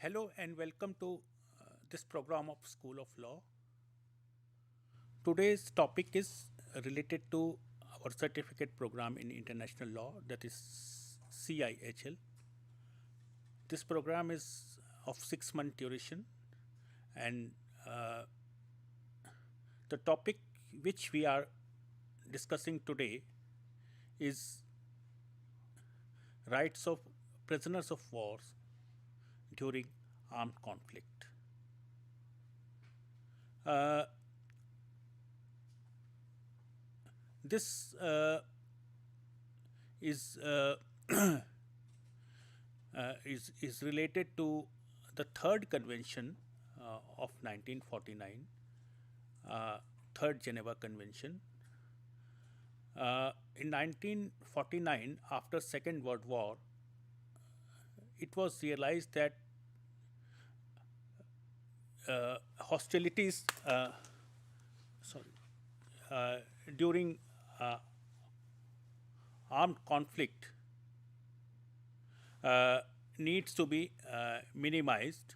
Hello and welcome to this program of School of Law. Today's topic is related to our certificate program in international law, that is CIHL. This program is of 6 month duration, and uh, the topic which we are discussing today is rights of prisoners of wars during armed conflict. Uh, this is is related to the third convention of 1949, third Geneva Convention. In 1949, after Second World War, it was realized that hostilities sorry, uh, during armed conflict needs to be minimized.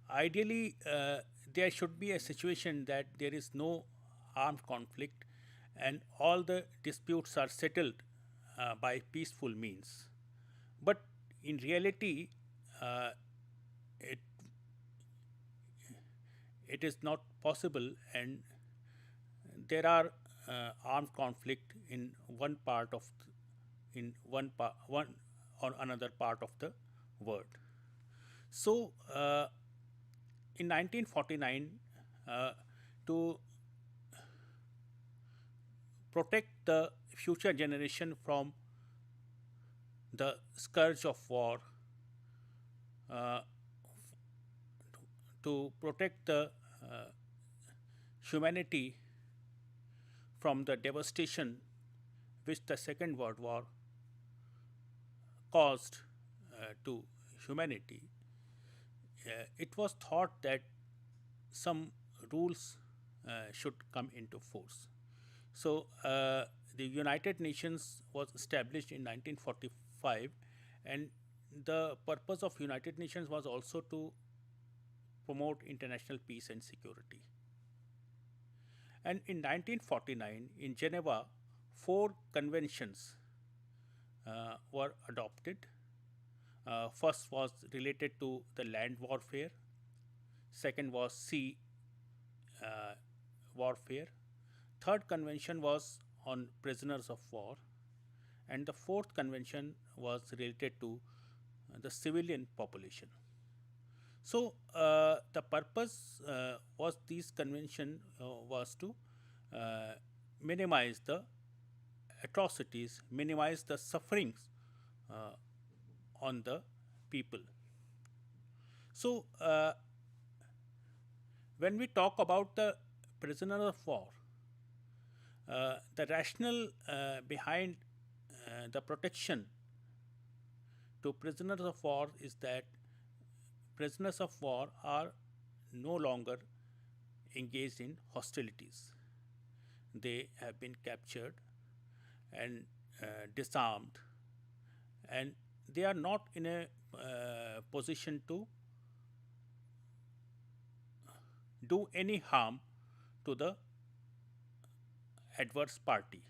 Ideally, there should be a situation that there is no armed conflict and all the disputes are settled by peaceful means. But in reality, uh, it it is not possible, and there are armed conflict in one part of in one or another part of the world. So in 1949, uh, to protect the future generation from the scourge of war, uh, to protect the humanity from the devastation which the Second World War caused to humanity, it was thought that some rules should come into force. So, the United Nations was established in 1945, and the purpose of United Nations was also to promote international peace and security. And in 1949, in Geneva, four conventions were adopted. First was related to the land warfare, second was sea warfare, third convention was on prisoners of war, and the fourth convention was related to the civilian population. So the purpose was these convention was to uh, minimize the atrocities, minimize the sufferings uh, on the people. So when we talk about the prisoner of war, the rationale behind the protection to prisoners of war is that prisoners of war are no longer engaged in hostilities. They have been captured and disarmed, and they are not in a position to do any harm to the adverse party.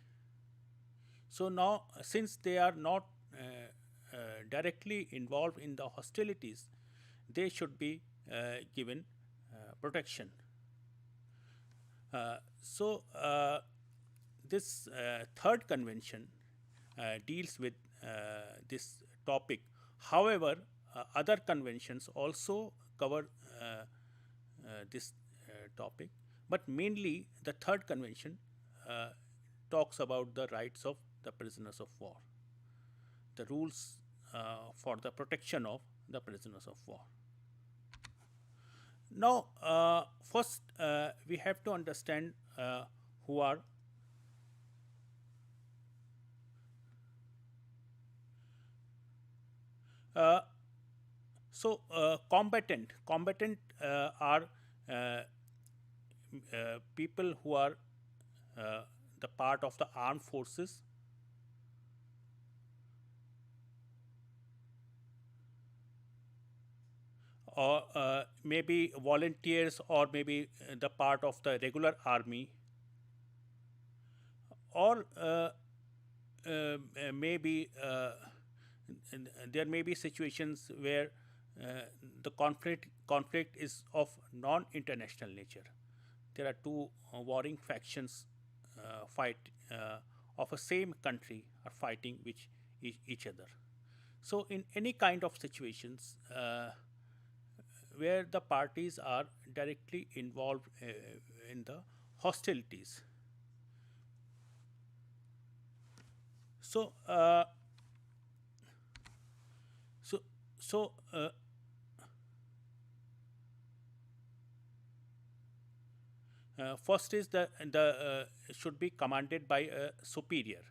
So now, since they are not directly involved in the hostilities, they should be given protection. So this third convention deals with this topic. However, other conventions also cover this topic, but mainly the third convention uh, talks about the rights of the prisoners of war, the rules for the protection of the prisoners of war. Now, first we have to understand who are uh, combatant are uh, people who are uh, the part of the armed forces. or maybe volunteers, or maybe the part of the regular army, or maybe there may be situations where the conflict is of non-international nature. There are two warring factions fight of a same country are fighting with each other. So in any kind of situations where the parties are directly involved in the hostilities. So, so, so, first is the should be commanded by a superior.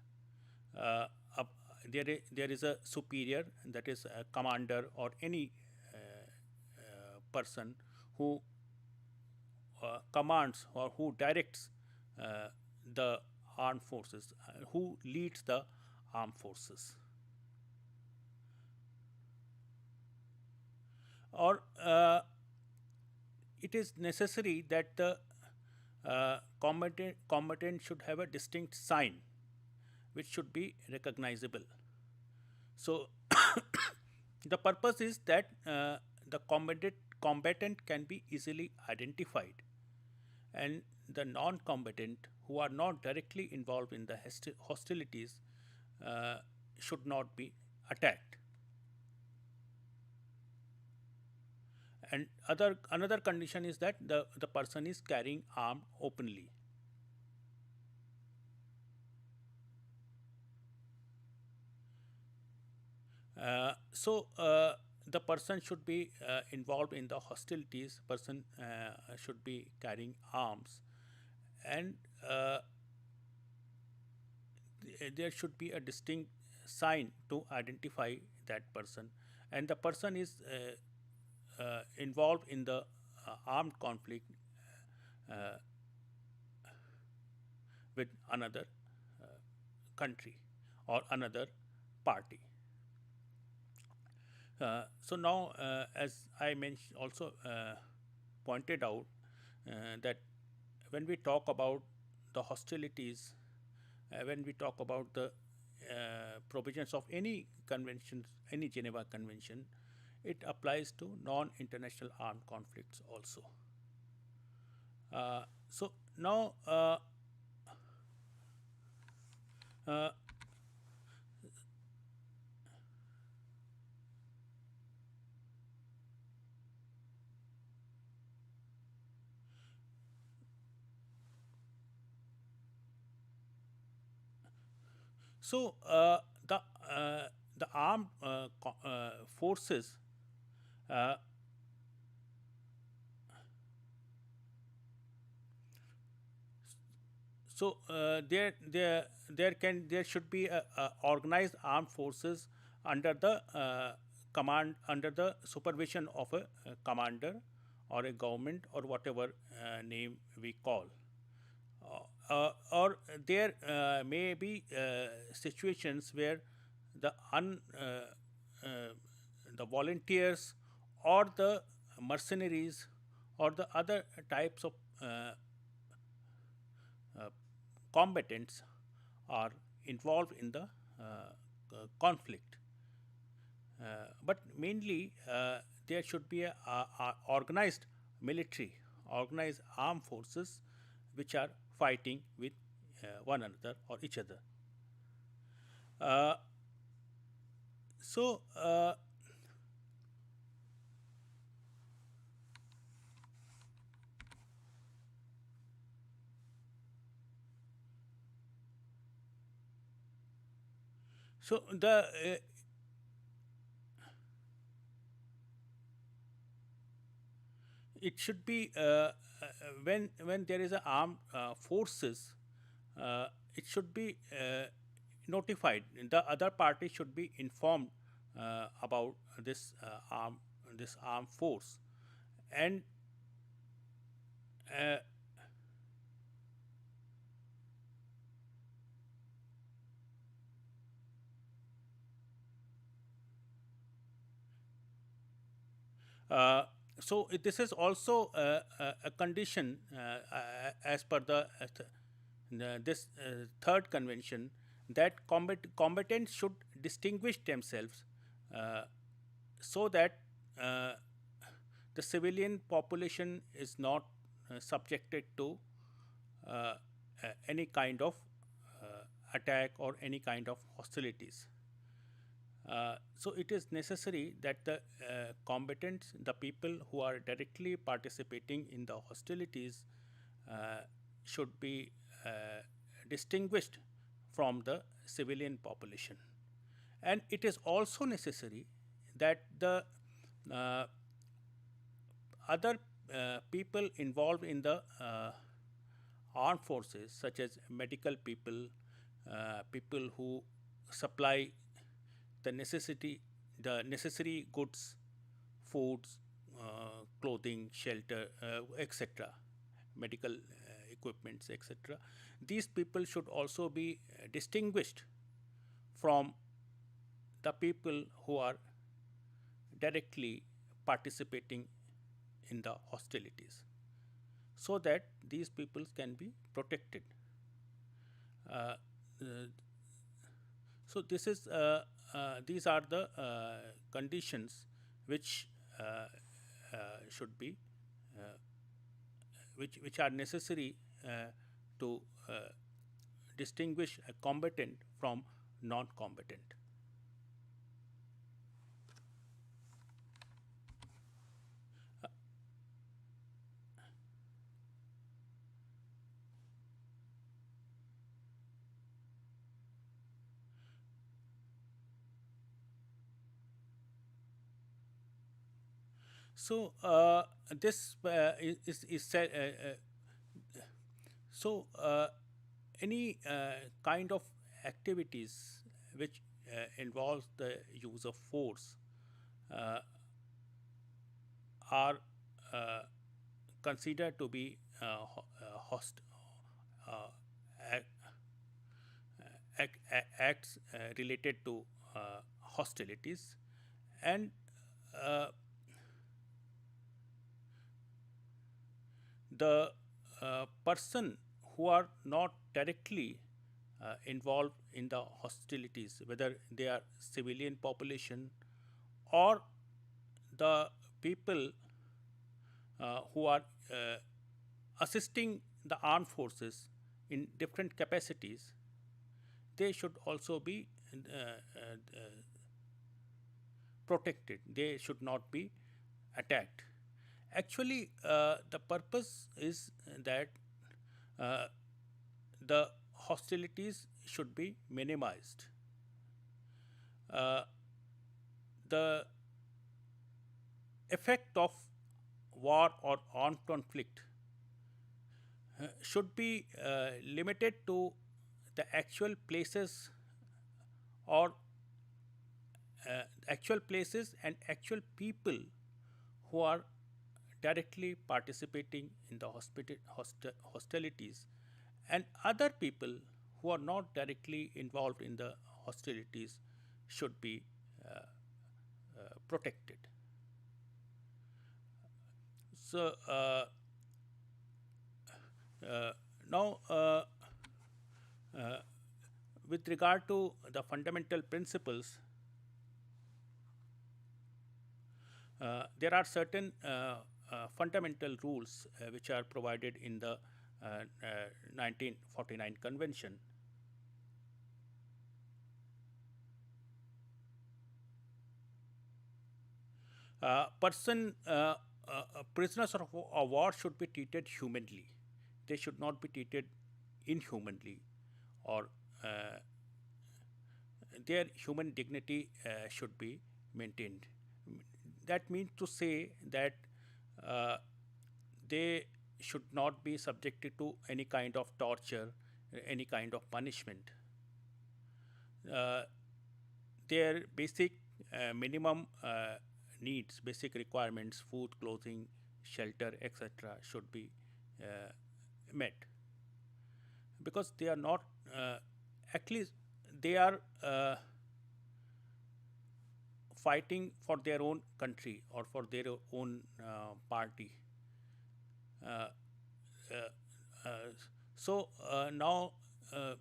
Uh, up, there is a superior, that is a commander or any person who commands or who directs the armed forces, who leads the armed forces. Or it is necessary that the combatant should have a distinct sign which should be recognizable. So the purpose is that the combatant can be easily identified, and the non-combatant who are not directly involved in the hostilities uh, should not be attacked. And another condition is that the person is carrying arm openly. So the person should be involved in the hostilities. Person should be carrying arms, and there should be a distinct sign to identify that person. And the person is involved in the armed conflict uh, with another uh, country or another party. So now, as I mentioned, also pointed out that when we talk about the hostilities, when we talk about the provisions of any convention, any Geneva Convention, it applies to non-international armed conflicts also. So now, uh, so the armed forces uh, So there should be a organized armed forces under the command, under the supervision of a commander or a government or whatever name we call. Or there may be situations where the the volunteers or the mercenaries or the other types of uh, combatants are involved in the conflict. But mainly, there should be a organized military, organized armed forces, which are fighting with one another or each other. Uh, so, uh, so it should be when there is a armed forces, it should be notified. The other party should be informed about this armed force, and uh, This is also a condition as per this third convention, that combatants should distinguish themselves uh, so that uh, the civilian population is not subjected to any kind of attack or any kind of hostilities. So it is necessary that the combatants, the people who are directly participating in the hostilities, uh, should be distinguished from the civilian population. And it is also necessary that the uh, other people involved in the armed forces, such as medical people, people who supply the necessary goods, foods, clothing, shelter, etc., medical equipments, etc. These people should also be distinguished from the people who are directly participating in the hostilities, so that these peoples can be protected. Uh, uh, these are the conditions which should be uh, which are necessary to distinguish a combatant from non-combatant. So this is said. So any kind of activities which involves the use of force uh, are uh, considered to be uh, ac- acts related to hostilities, and uh, the person who are not directly involved in the hostilities, whether they are civilian population or the people who are assisting the armed forces in different capacities, they should also be protected. They should not be attacked. Actually, the purpose is that uh, the hostilities should be minimized. Uh, the effect of war or armed conflict should be limited to the actual places or actual places and actual people who are directly participating in the hostilities, and other people who are not directly involved in the hostilities should be protected. So uh, now, uh, with regard to the fundamental principles, there are certain fundamental rules which are provided in the 1949 convention. Prisoners of war should be treated humanly. They should not be treated inhumanly, or their human dignity should be maintained. That means to say that uh, they should not be subjected to any kind of torture, any kind of punishment. Uh, their basic minimum needs, basic requirements, food, clothing, shelter, etc., should be uh, met, because they are not at least they are fighting for their own country or for their own party. Uh, uh, uh, Now uh,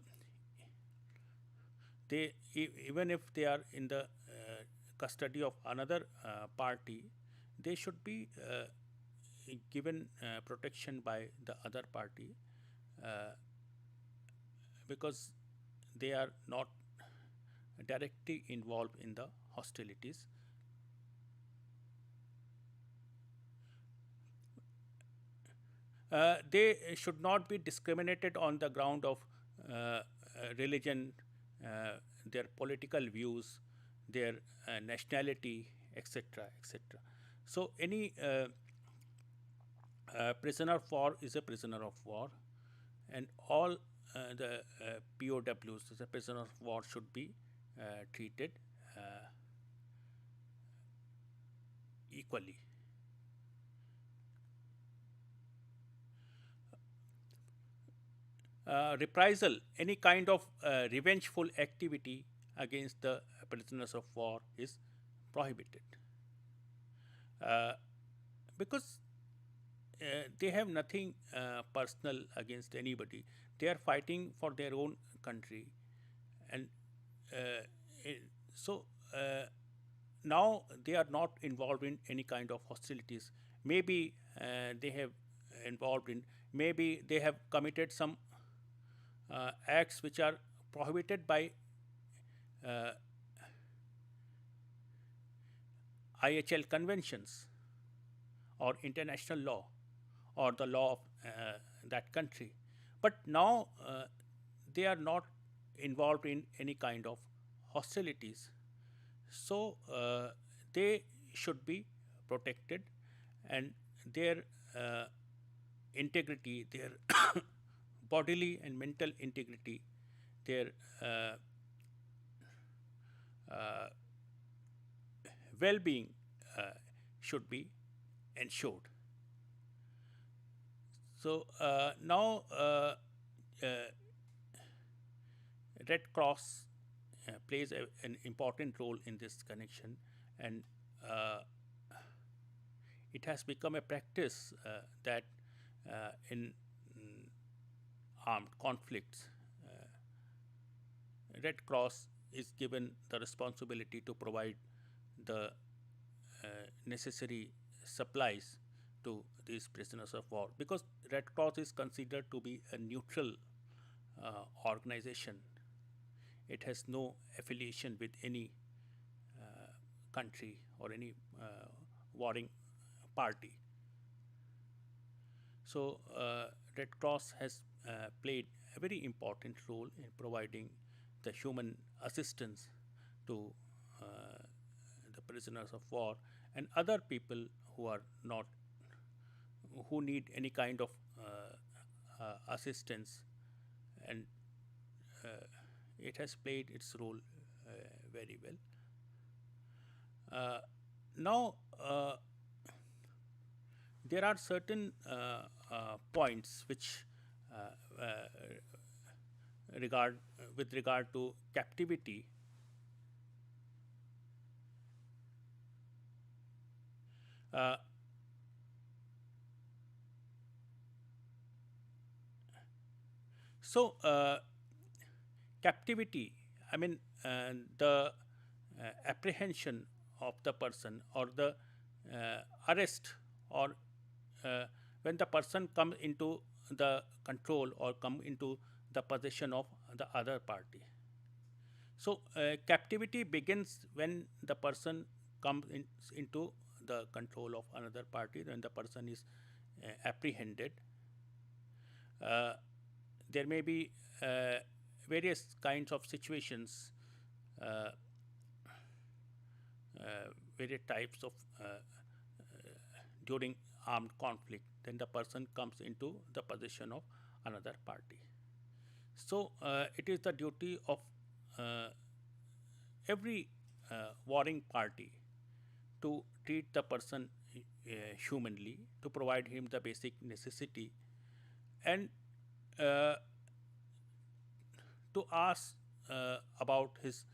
even if they are in the custody of another party, they should be given protection by the other party, uh, because they are not directly involved in the hostilities. They should not be discriminated on the ground of religion, their political views, their nationality, etc., etc. So, any prisoner of war is a prisoner of war, and all the POWs, the prisoner of war, should be treated equally. Reprisal, any kind of revengeful activity against the prisoners of war is prohibited, uh, because they have nothing personal against anybody. They are fighting for their own country, and uh, i- so now they are not involved in any kind of hostilities. Maybe they have involved in, maybe they have committed some acts which are prohibited by uh, IHL conventions or international law or the law of that country. But now they are not involved in any kind of hostilities. So they should be protected, and their uh, integrity, their bodily and mental integrity, their uh, uh, well being should be ensured. So now uh, Red Cross plays an important role in this connection, and uh, it has become a practice that in armed conflicts, Red Cross is given the responsibility to provide the necessary supplies to these prisoners of war, because Red Cross is considered to be a neutral organization. It has no affiliation with any country or any warring party. So, Red Cross has played a very important role in providing the human assistance to uh, the prisoners of war and other people who are not, who need any kind of assistance, and uh, it has played its role very well. Now, there are certain points which regard with regard to captivity. Uh, so captivity, I mean, the apprehension of the person, or the arrest, or uh, when the person comes into the control or come into the possession of the other party. So captivity begins when the person comes into the control of another party, when the person is apprehended. uh, there may be various kinds of situations, uh, various types of during armed conflict, then the person comes into the possession of another party. So it is the duty of uh, every warring party to treat the person humanly, to provide him the basic necessity, and uh, to ask about his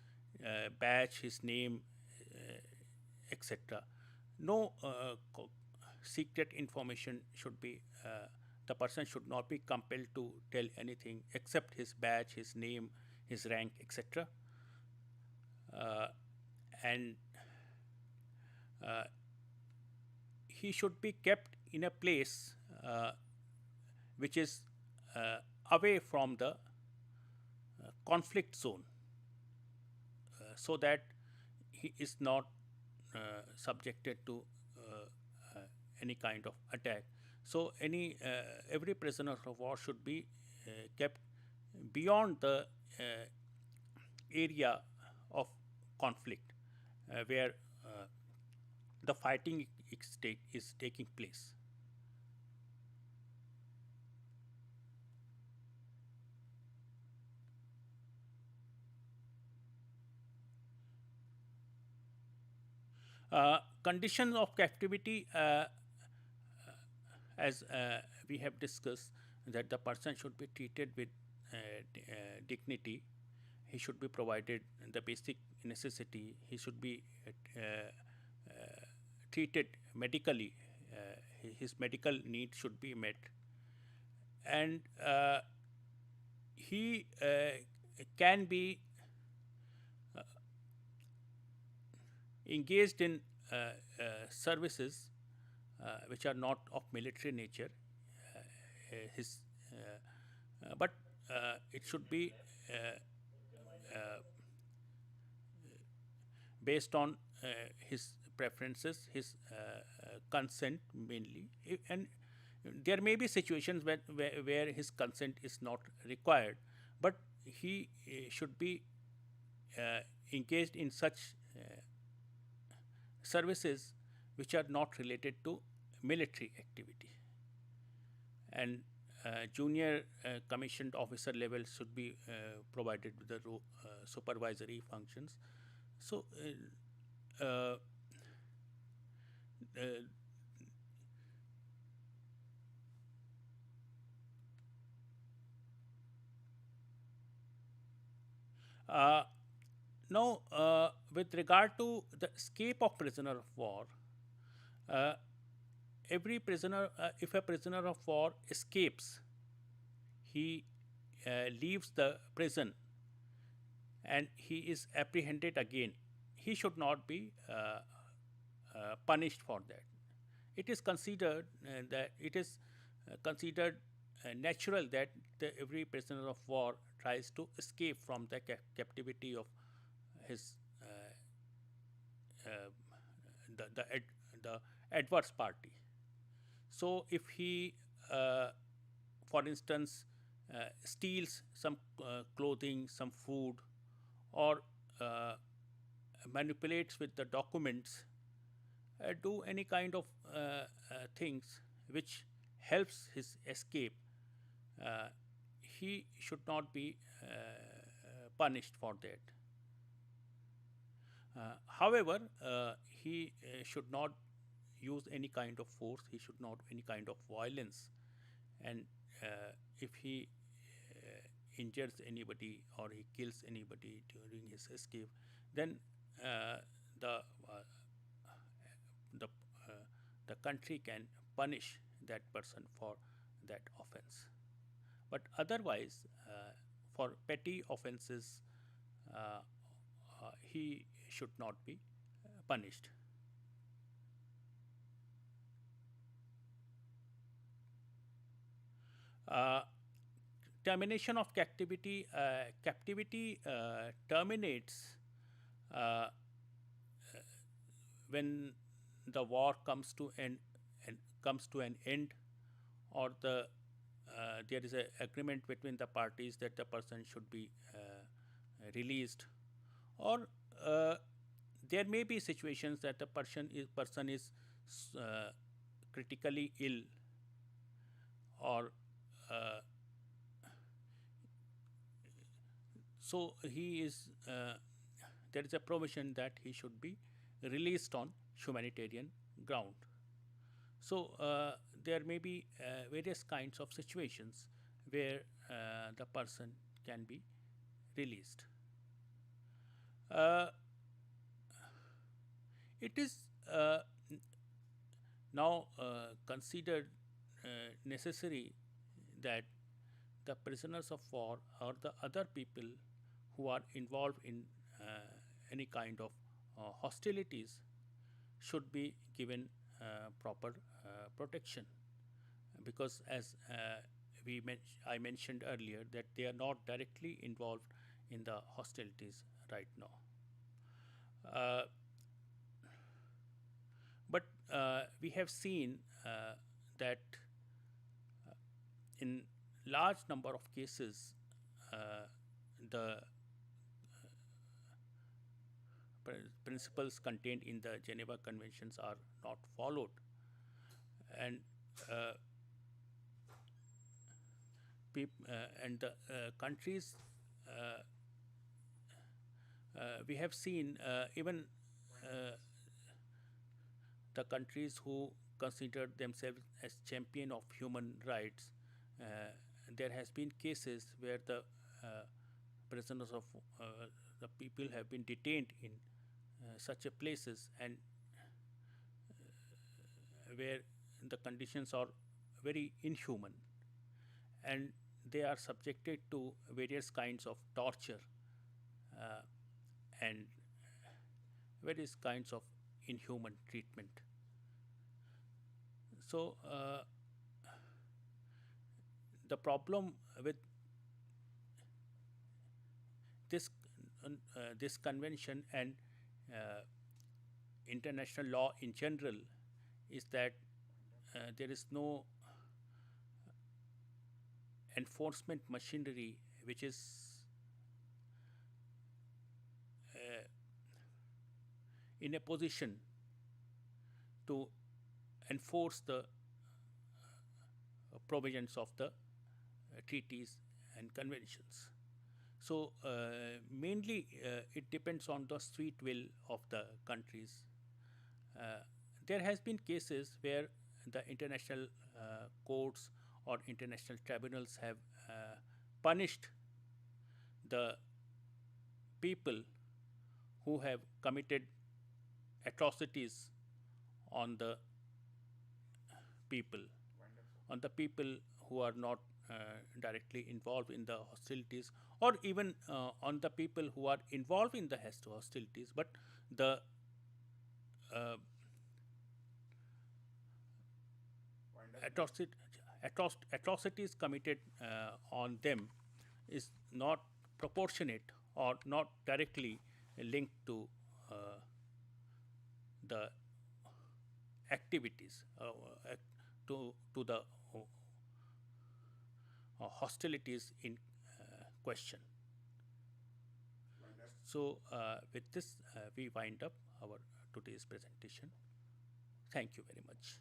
badge, his name, etc. No secret information should be. The person should not be compelled to tell anything except his badge, his name, his rank, etc. Uh, and uh, he should be kept in a place which is away from the conflict zone, so that he is not subjected to any kind of attack. So every prisoner of war should be kept beyond the area of conflict, where the fighting is taking place. Conditions of captivity, as we have discussed, that the person should be treated with dignity. He should be provided the basic necessity. He should be treated medically. His medical needs should be met, and he can be engaged in services which are not of military nature. His, but it should be based on his preferences, his consent mainly, and there may be situations where his consent is not required, but he should be engaged in such services which are not related to military activity. And junior commissioned officer level should be provided with the supervisory functions. So uh, uh, uh, now, with regard to the escape of prisoner of war, uh, every prisoner, if a prisoner of war escapes, he leaves the prison and he is apprehended again, he should not be punished for that. It is considered natural that every prisoner of war tries to escape from the captivity of his uh, the adverse party. So if he, for instance, steals some clothing, some food, or manipulates with the documents, do any kind of things which helps his escape, uh, he should not be punished for that. However, he should not use any kind of force. He should not any kind of violence, and if he injures anybody or he kills anybody during his escape, then uh, the uh, the the country can punish that person for that offense. But otherwise, for petty offenses, he should not be punished. Uh, Termination of captivity. Captivity terminates uh, when the war comes to an end, or there is an agreement between the parties that the person should be released, or uh, there may be situations that the person is uh, critically ill, or uh, so he is there is a provision that he should be released on humanitarian ground. So there may be various kinds of situations where the person can be released. Uh, It is now considered necessary that the prisoners of war or the other people who are involved in any kind of hostilities should be given proper protection, because as I mentioned earlier that they are not directly involved in the hostilities right now. Uh, but we have seen that in large number of cases the principles contained in the Geneva Conventions are not followed, and uh, and the countries we have seen even the countries who consider themselves as champion of human rights, uh, there has been cases where the prisoners of the people have been detained in such a places, and where the conditions are very inhuman, and they are subjected to various kinds of torture uh, and various kinds of inhuman treatment. So, the problem with this this convention and uh, international law in general is that there is no enforcement machinery which is uh, in a position to enforce the provisions of the treaties and conventions. So, mainly it depends on the sweet will of the countries. Uh, there has been cases where the international courts or international tribunals have punished the people who have committed atrocities on the people, on the people who are not directly involved in the hostilities, or even on the people who are involved in the hostilities, but the uh, atrocit- atrocities committed on them is not proportionate or not directly linked to the activities to the hostilities in question. So, with this, we wind up our today's presentation. Thank you very much.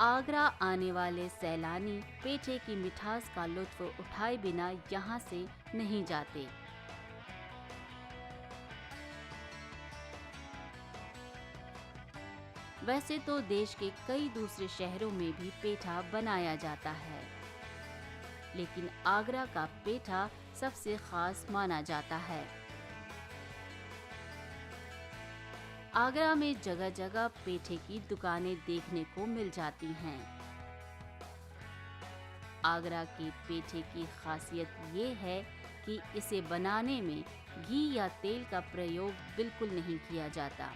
Agra आने वाले सैलानी पेठे की मिठास का लुत्फ उठाए बिना यहाँ से नहीं जाते। वैसे तो देश के कई दूसरे शहरों में भी पेठा बनाया जाता है, लेकिन आगरा का पेठा सबसे खास माना जाता है। आगरा में जगह जगह पेठे की दुकानें देखने को मिल जाती हैं। आगरा के पेठे की खासियत ये है कि इसे बनाने में घी या तेल का प्रयोग बिल्कुल नहीं किया जाता।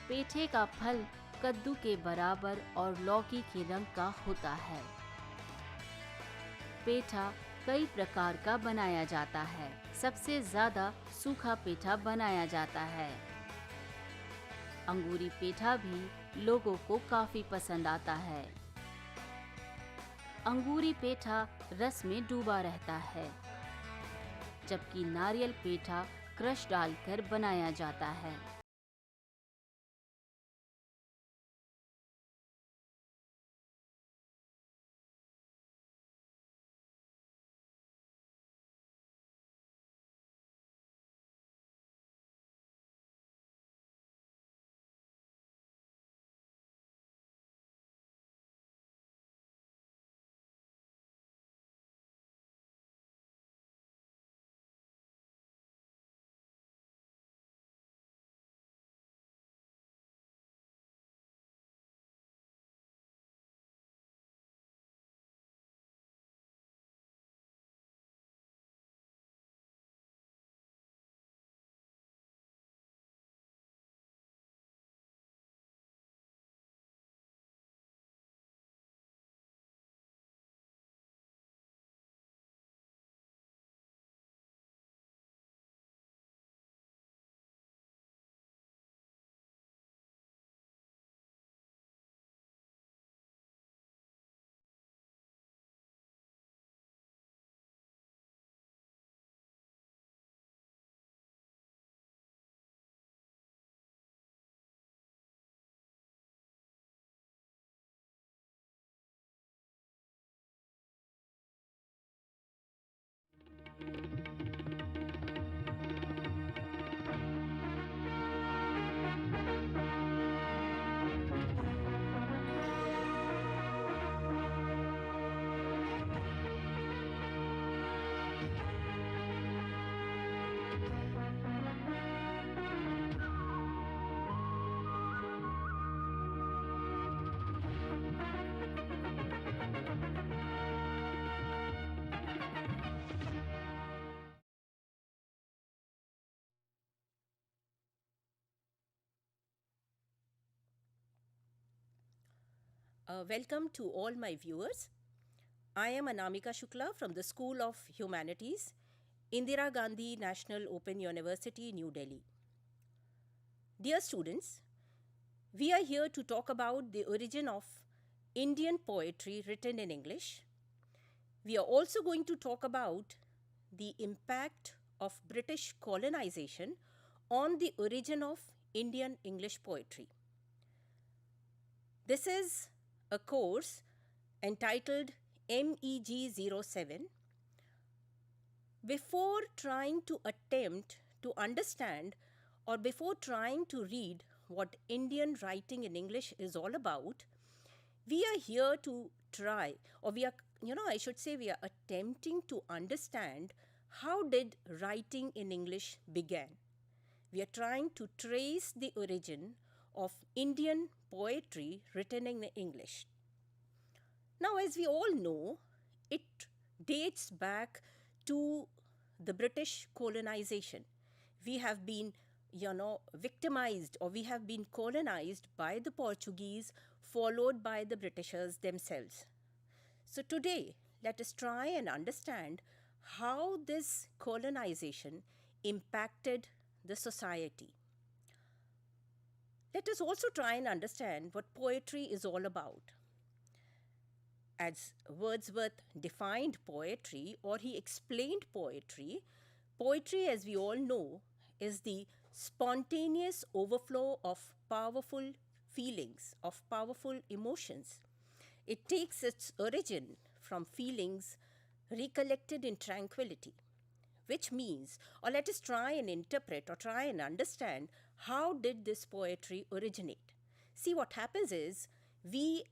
पेठे का फल कद्दू के बराबर और लौकी के रंग का होता है। पेठा कई प्रकार का बनाया जाता है। सबसे ज़्यादा सूखा पेठा बनाया जाता है। अंगूरी पेठा भी लोगों को काफ़ी पसंद आता है। अंगूरी पेठा रस में डूबा रहता है, जबकि नारियल पेठा क्रश डालकर बनाया जाता है। Welcome to all my viewers. I am Anamika Shukla from the School of Humanities, Indira Gandhi National Open University, New Delhi. Dear students, we are here to talk about the origin of Indian poetry written in English. We are also going to talk about the impact of British colonization on the origin of Indian English poetry. This is a course entitled MEG-07. Before trying to attempt to understand or before trying to read what Indian writing in English is all about, we are here to try, or we are, I should say, we are attempting to understand how did writing in English began. We are trying to trace the origin of Indian poetry written in English. Now, as we all know, it dates back to the British colonization. We have been, victimized, or we have been colonized by the Portuguese, followed by the Britishers themselves. So today, let us try and understand how this colonization impacted the society. Let us also try and understand what poetry is all about. As Wordsworth defined poetry, or he explained poetry, poetry, as we all know, is the spontaneous overflow of powerful feelings, of powerful emotions. It takes its origin from feelings recollected in tranquility, which means, or let us try and interpret or try and understand how did this poetry originate. See, what happens is we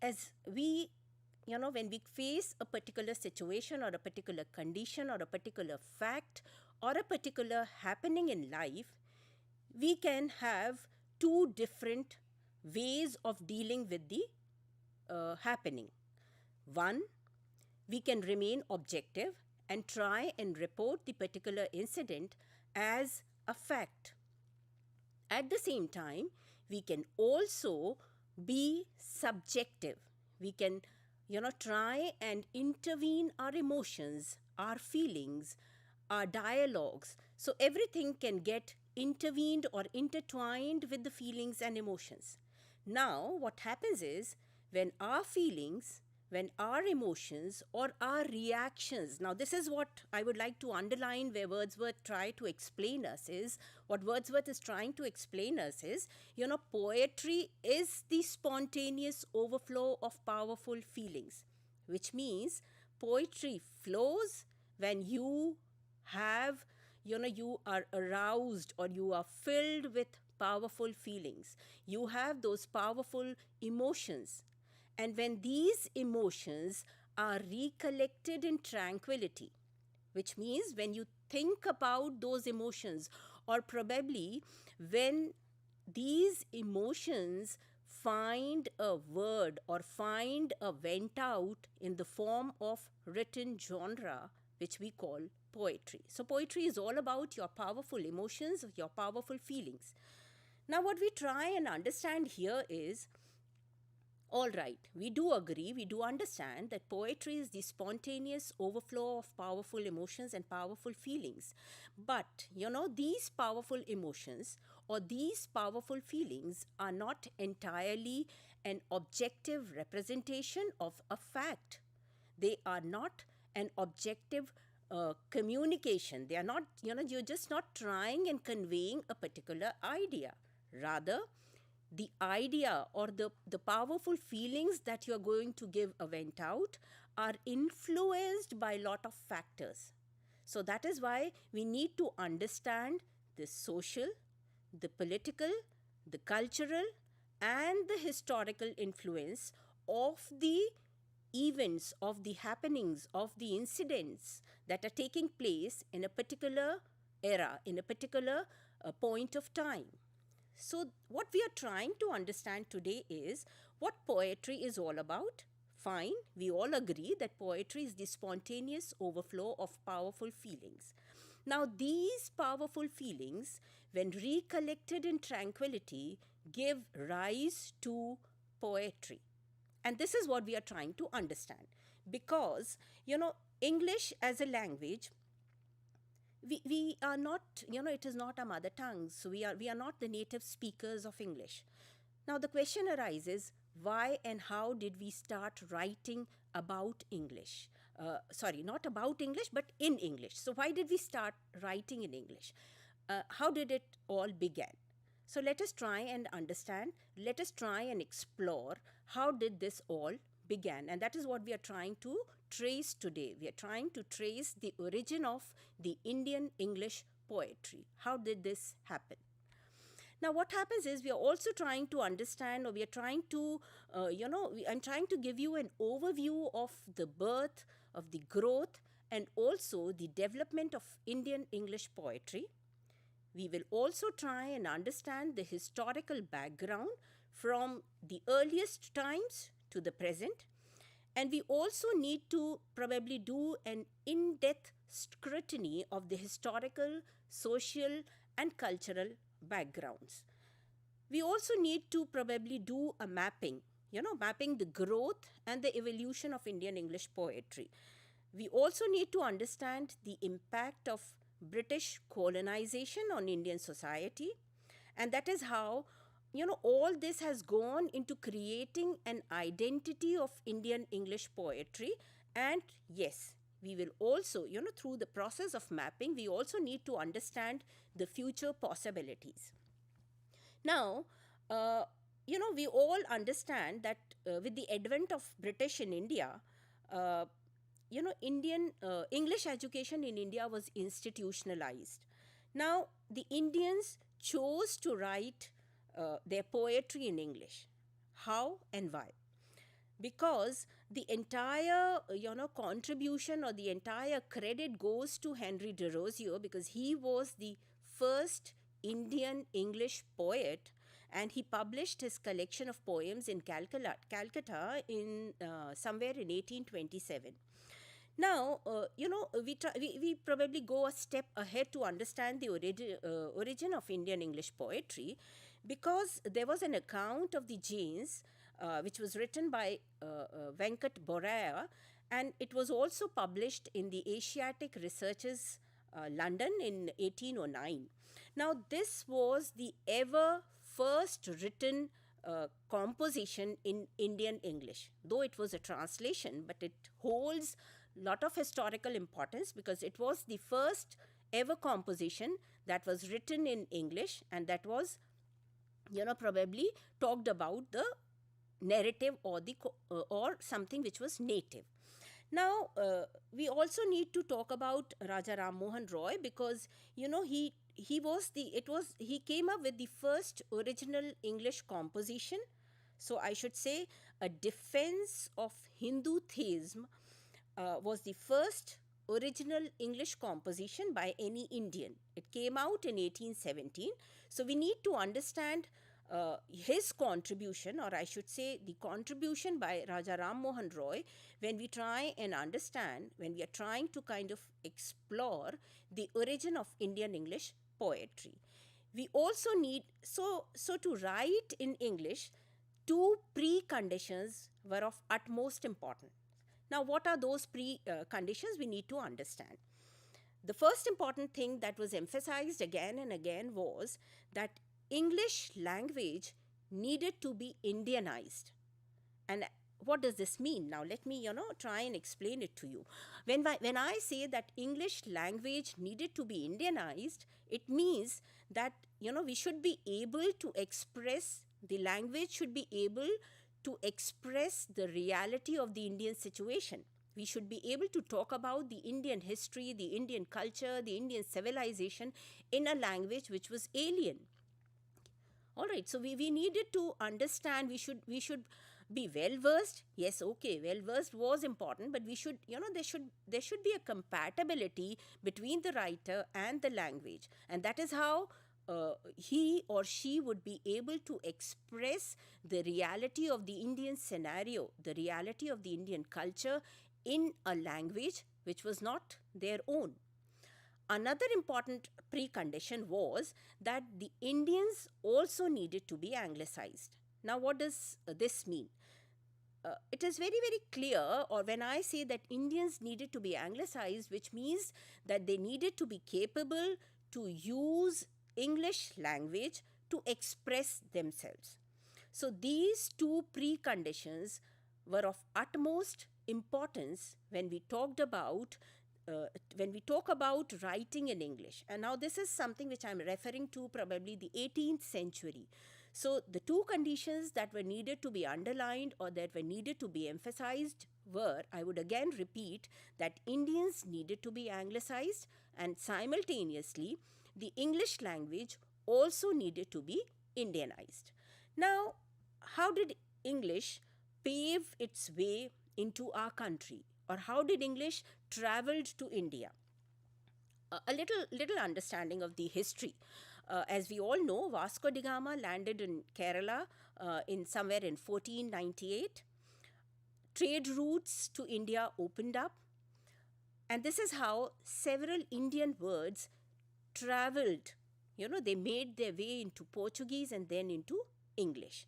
when we face a particular situation or a particular condition or a particular fact or a particular happening in life, we can have two different ways of dealing with the happening. One, we can remain objective and try and report the particular incident as a fact. At the same time, we can also be subjective. We can, try and intervene our emotions, our feelings, our dialogues. So everything can get intervened or intertwined with the feelings and emotions. Now, what happens is when our feelings, when our emotions or our reactions, now this is what I would like to underline where Wordsworth tried to explain us is, what Wordsworth is trying to explain us is, poetry is the spontaneous overflow of powerful feelings, which means poetry flows when you have, you are aroused or you are filled with powerful feelings. You have those powerful emotions. And when these emotions are recollected in tranquility, which means when you think about those emotions, or probably when these emotions find a word or find a vent out in the form of written genre, which we call poetry. So poetry is all about your powerful emotions, your powerful feelings. Now what we try and understand here is, all right, we do agree, we do understand that poetry is the spontaneous overflow of powerful emotions and powerful feelings. But, these powerful emotions or these powerful feelings are not entirely an objective representation of a fact. They are not an objective communication. They are not, you're just not trying and conveying a particular idea. Rather, the idea or the powerful feelings that you're going to give a vent out are influenced by a lot of factors. So that is why we need to understand the social, the political, the cultural, and the historical influence of the events, of the happenings, of the incidents that are taking place in a particular era, in a particular point of time. So what we are trying to understand today is what poetry is all about. Fine, we all agree that poetry is the spontaneous overflow of powerful feelings. Now these powerful feelings, when recollected in tranquility, give rise to poetry. And this is what we are trying to understand. Because, English as a language, we are not, it is not our mother tongue. So we are not the native speakers of English. Now the question arises, why and how did we start writing about English? Sorry, not about English, but in English. So why did we start writing in English? How did it all begin? So let us try and understand, let us try and explore how did this all began. And that is what we are trying to trace today. We are trying to trace the origin of the Indian English poetry. How did this happen? Now what happens is we are also trying to understand, or we are trying to, I'm trying to give you an overview of the birth, of the growth, and also the development of Indian English poetry. We will also try and understand the historical background from the earliest times to the present. And we also need to probably do an in-depth scrutiny of the historical, social, and cultural backgrounds. We also need to probably do a mapping, mapping the growth and the evolution of Indian English poetry. We also need to understand the impact of British colonization on Indian society. And that is how, all this has gone into creating an identity of Indian English poetry. And yes, we will also, through the process of mapping, we also need to understand the future possibilities. Now, we all understand that with the advent of British in India, Indian English education in India was institutionalized. Now, the Indians chose to write their poetry in English. How and why? because the entire contribution or the entire credit goes to Henry de Rosier, because he was the first Indian English poet, and he published his collection of poems in Calcutta in somewhere in 1827. Now, we probably go a step ahead to understand the origin of Indian English poetry, because there was an account of the Jains which was written by Venkat Boraya, and it was also published in the Asiatic Researches London in 1809. Now, this was the ever first written composition in Indian English. Though it was a translation, but it holds lot of historical importance, because it was the first ever composition that was written in English, and that was probably talked about the narrative or the or something which was native. Now, we also need to talk about Raja Ram Mohan Roy, because he came up with the first original English composition. So I should say, a defense of Hindu theism was the first original English composition by any Indian. It came out in 1817. So we need to understand his contribution, or I should say the contribution by Raja Ram Mohan Roy, when we try and understand, when we are trying to kind of explore the origin of Indian English poetry. We also need, so to write in English, two preconditions were of utmost importance. Now, what are those preconditions? We need to understand. The first important thing that was emphasized again and again was that English language needed to be Indianized. And what does this mean? Now, let me, try and explain it to you. When I say that English language needed to be Indianized, it means that, we should be able to express, the language should be able to express the reality of the Indian situation. We should be able to talk about the Indian history, the Indian culture, the Indian civilization in a language which was alien. All right, so we needed to understand, we should be well versed. Yes, okay, well versed was important, but we should, there should be a compatibility between the writer and the language, and that is how he or she would be able to express the reality of the Indian scenario, the reality of the Indian culture in a language which was not their own. Another important precondition was that the Indians also needed to be anglicized. Now, what does this mean? It is very, very clear, or when I say that Indians needed to be anglicized, which means that they needed to be capable to use English language to express themselves. So these two preconditions were of utmost importance when we talk about writing in English. And now this is something which I'm referring to probably the 18th century. So the two conditions that were needed to be underlined or that were needed to be emphasized were, I would again repeat, that Indians needed to be anglicized, and simultaneously the English language also needed to be Indianized. Now, how did English pave its way into our country, or how did English traveled to India? A little understanding of the history. As we all know, Vasco da Gama landed in Kerala in somewhere in 1498. Trade routes to India opened up, and this is how several Indian words traveled. They made their way into Portuguese and then into English.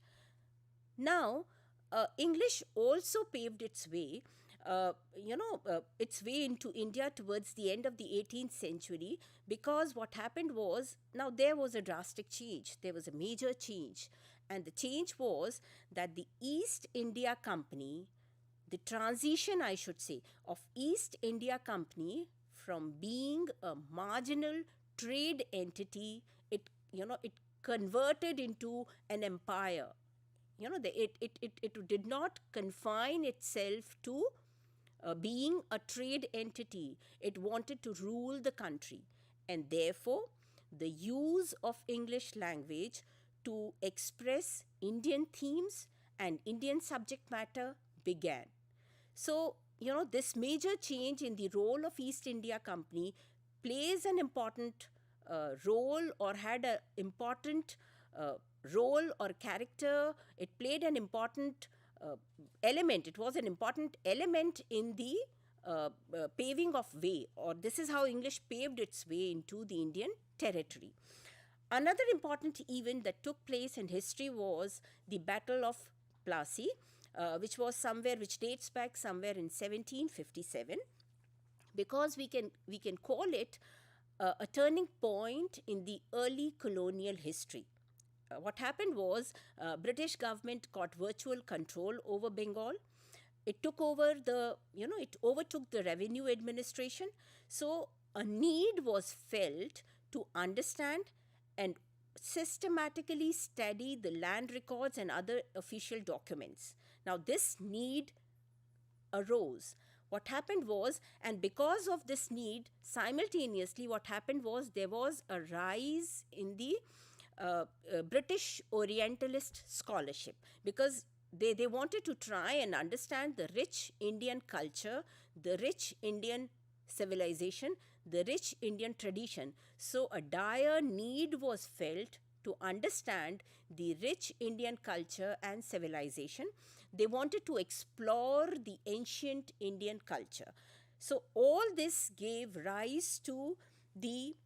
Now, English also paved its way its way into India towards the end of the 18th century, because what happened was, now there was a drastic change, there was a major change, and the change was that the East India Company, the transition, I should say, of East India Company from being a marginal trade entity, it converted into an empire. It did not confine itself to being a trade entity. It wanted to rule the country, and therefore the use of English language to express Indian themes and Indian subject matter began. So, this major change in the role of East India Company plays an important role, or had an important role or character. It played an important element. It was an important element in the paving of way, or this is how English paved its way into the Indian territory. Another important event that took place in history was the Battle of Plassey, which dates back somewhere in 1757, because we can call it a turning point in the early colonial history. What happened was, British government got virtual control over Bengal. It overtook the revenue administration. So a need was felt to understand and systematically study the land records and other official documents. Now this need arose. What happened was, and because of this need, simultaneously what happened was, there was a rise in the British Orientalist scholarship, because they wanted to try and understand the rich Indian culture, the rich Indian civilization, the rich Indian tradition. So a dire need was felt to understand the rich Indian culture and civilization. They wanted to explore the ancient Indian culture. So all this gave rise to the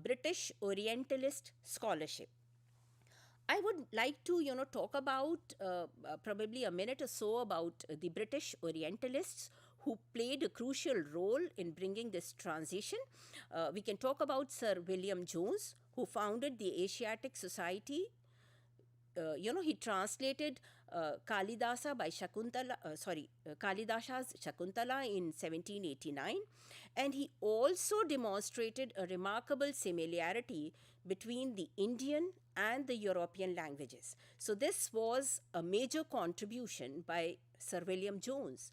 British Orientalist scholarship. I would like to, talk about probably a minute or so about the British Orientalists who played a crucial role in bringing this transition. We can talk about Sir William Jones, who founded the Asiatic Society. He translated Kalidasa's Shakuntala in 1789, and he also demonstrated a remarkable similarity between the Indian and the European languages. So this was a major contribution by Sir William Jones.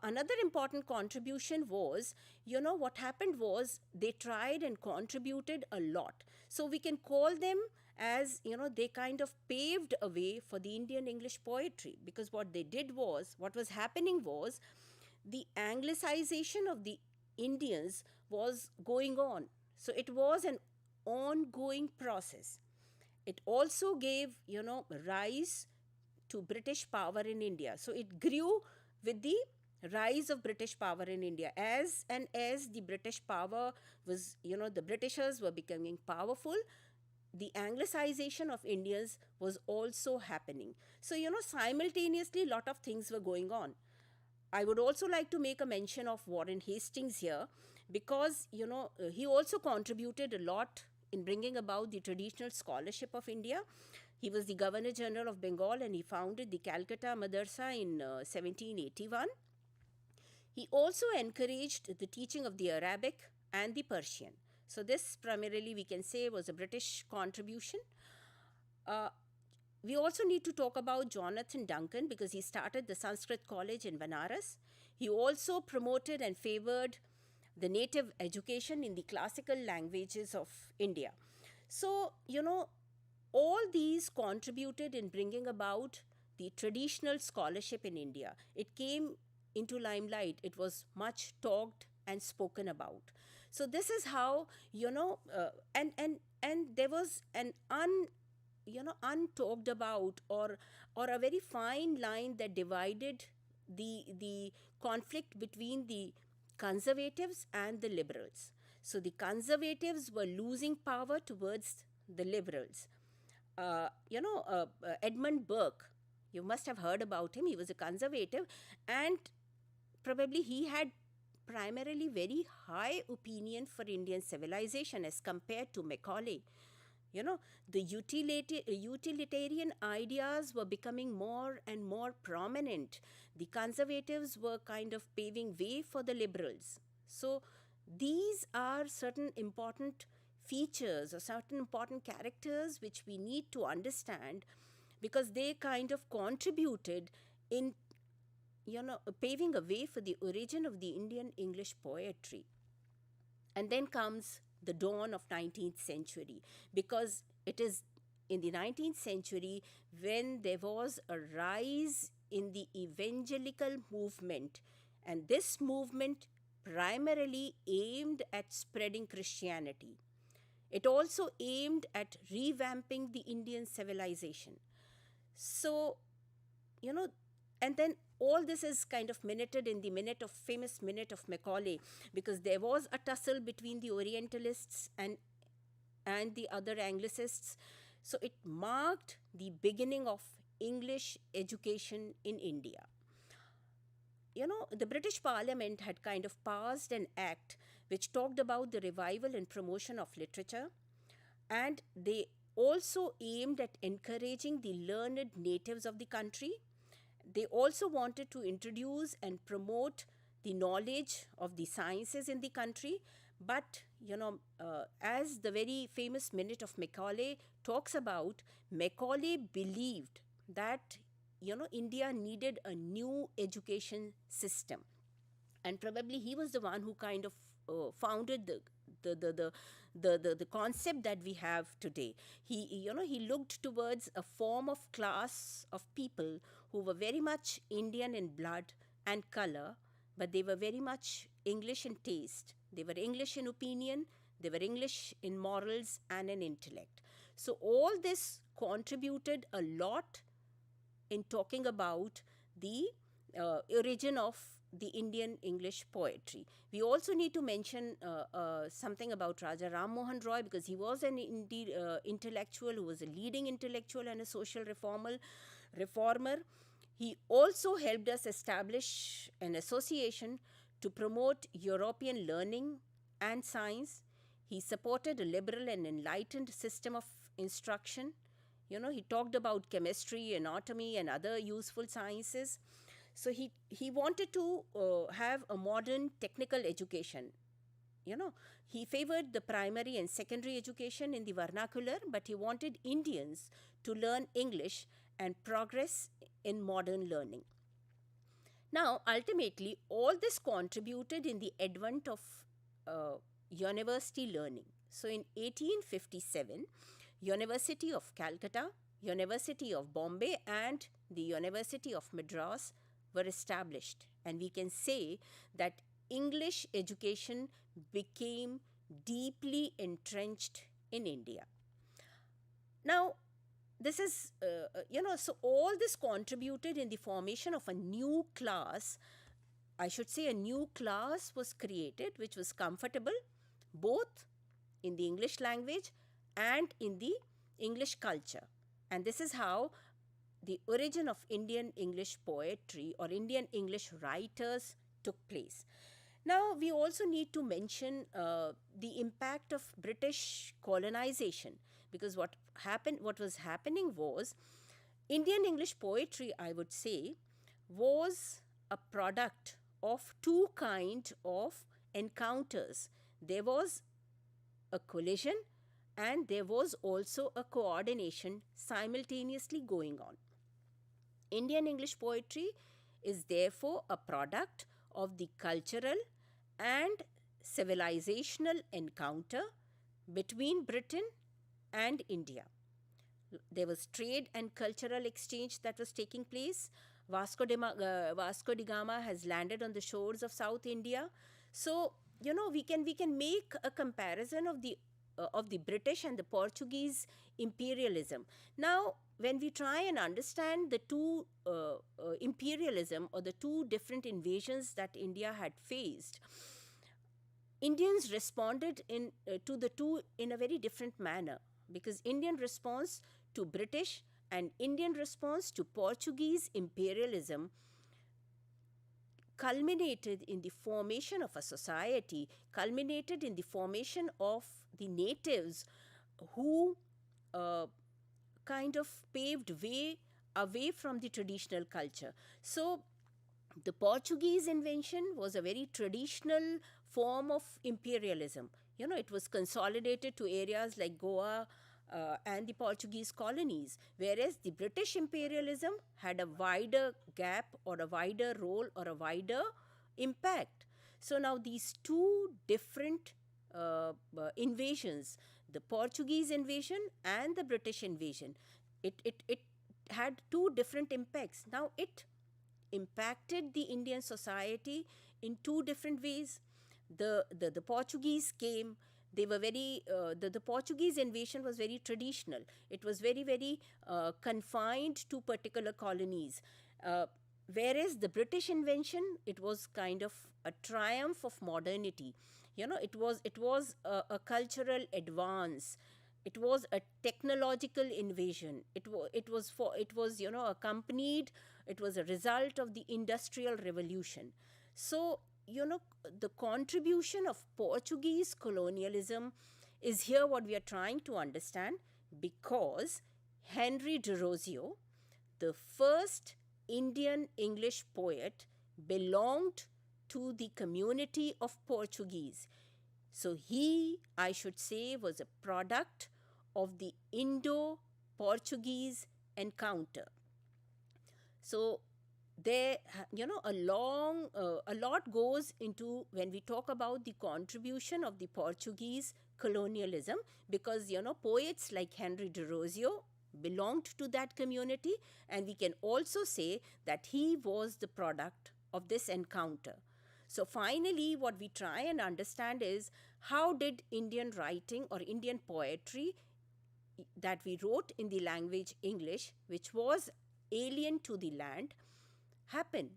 Another important contribution was, what happened was, they tried and contributed a lot. So we can call them as, they kind of paved a way for the Indian English poetry, because what was happening was, the Anglicization of the Indians was going on. So it was an ongoing process. It also gave, rise to British power in India. So it grew with the rise of British power in India. As the British power was, the Britishers were becoming powerful, the Anglicization of Indians was also happening. So, simultaneously, a lot of things were going on. I would also like to make a mention of Warren Hastings here, because, he also contributed a lot in bringing about the traditional scholarship of India. He was the Governor General of Bengal, and he founded the Calcutta Madrasa in 1781. He also encouraged the teaching of the Arabic and the Persian. So this primarily, we can say, was a British contribution. We also need to talk about Jonathan Duncan, because he started the Sanskrit College in Banaras. He also promoted and favored the native education in the classical languages of India. So, all these contributed in bringing about the traditional scholarship in India. It came into limelight. It was much talked and spoken about. So this is how, and there was an untalked about, or a very fine line that divided the conflict between the conservatives and the liberals. So the conservatives were losing power towards the liberals. Edmund Burke, you must have heard about him. He was a conservative, and probably he had primarily very high opinion for Indian civilization as compared to Macaulay. The utilitarian ideas were becoming more and more prominent. The conservatives were kind of paving way for the liberals. So these are certain important features or certain important characters which we need to understand, because they kind of contributed in paving a way for the origin of the Indian English poetry. And then comes the dawn of 19th century, because it is in the 19th century when there was a rise in the evangelical movement, and this movement primarily aimed at spreading Christianity. It also aimed at revamping the Indian civilization. So, you know, and then all this is kind of minuted in the famous minute of Macaulay, because there was a tussle between the Orientalists and the other Anglicists. So it marked the beginning of English education in India. The British Parliament had kind of passed an act which talked about the revival and promotion of literature, and they also aimed at encouraging the learned natives of the country. They also wanted to introduce and promote the knowledge of the sciences in the country. But, as the very famous minute of Macaulay talks about, Macaulay believed that, India needed a new education system. And probably he was the one who kind of founded the concept that we have today. He looked towards a form of class of people who were very much Indian in blood and color, but they were very much English in taste. They were English in opinion, they were English in morals and in intellect. So all this contributed a lot in talking about the origin of the Indian English poetry. We also need to mention something about Raja Ram Mohan Roy, because he was an intellectual who was a leading intellectual and a social reformer. He also helped us establish an association to promote European learning and science. He supported a liberal and enlightened system of instruction. He talked about chemistry, anatomy, and other useful sciences. So he wanted to have a modern technical education. He favored the primary and secondary education in the vernacular, but he wanted Indians to learn English and progress in modern learning. Now, ultimately, all this contributed in the advent of university learning. So in 1857, University of Calcutta, University of Bombay, and the University of Madras were established, and we can say that English education became deeply entrenched in India. Now, this is, so all this contributed in the formation of a new class. I should say a new class was created which was comfortable both in the English language and in the English culture. And this is how the origin of Indian English poetry or Indian English writers took place. Now, we also need to mention the impact of British colonization, because what was happening was Indian English poetry, I would say, was a product of two kinds of encounters. There was a collision and there was also a coordination simultaneously going on. Indian English poetry is therefore a product of the cultural and civilizational encounter between Britain and India. There was trade and cultural exchange that was taking place. Vasco da Gama has landed on the shores of South India. So, we can make a comparison of the British and the Portuguese imperialism. Now, when we try and understand the two imperialism or the two different invasions that India had faced, Indians responded to the two in a very different manner, because Indian response to British and Indian response to Portuguese imperialism culminated in the formation of a society, culminated in the formation of the natives who kind of paved way away from the traditional culture. So, the Portuguese invention was a very traditional form of imperialism. It was consolidated to areas like Goa and the Portuguese colonies, whereas the British imperialism had a wider gap or a wider role or a wider impact. So now these two different invasions, the Portuguese invasion and the British invasion, it had two different impacts. Now it impacted the Indian society in two different ways. The Portuguese came. They were very the Portuguese invasion was very traditional. It was very confined to particular colonies. Whereas the British invention, it was kind of a triumph of modernity. It was a cultural advance. It was a technological invasion. It was accompanied. It was a result of the industrial revolution. So the contribution of Portuguese colonialism is here what we are trying to understand, because Henry de Rosio, the first Indian English poet, belonged to the community of Portuguese. So he, I should say, was a product of the Indo-Portuguese encounter. So there, a lot goes into when we talk about the contribution of the Portuguese colonialism, because poets like Henry de Rosio belonged to that community, and we can also say that he was the product of this encounter. So finally, what we try and understand is, how did Indian writing or Indian poetry that we wrote in the language English, which was alien to the land, happen?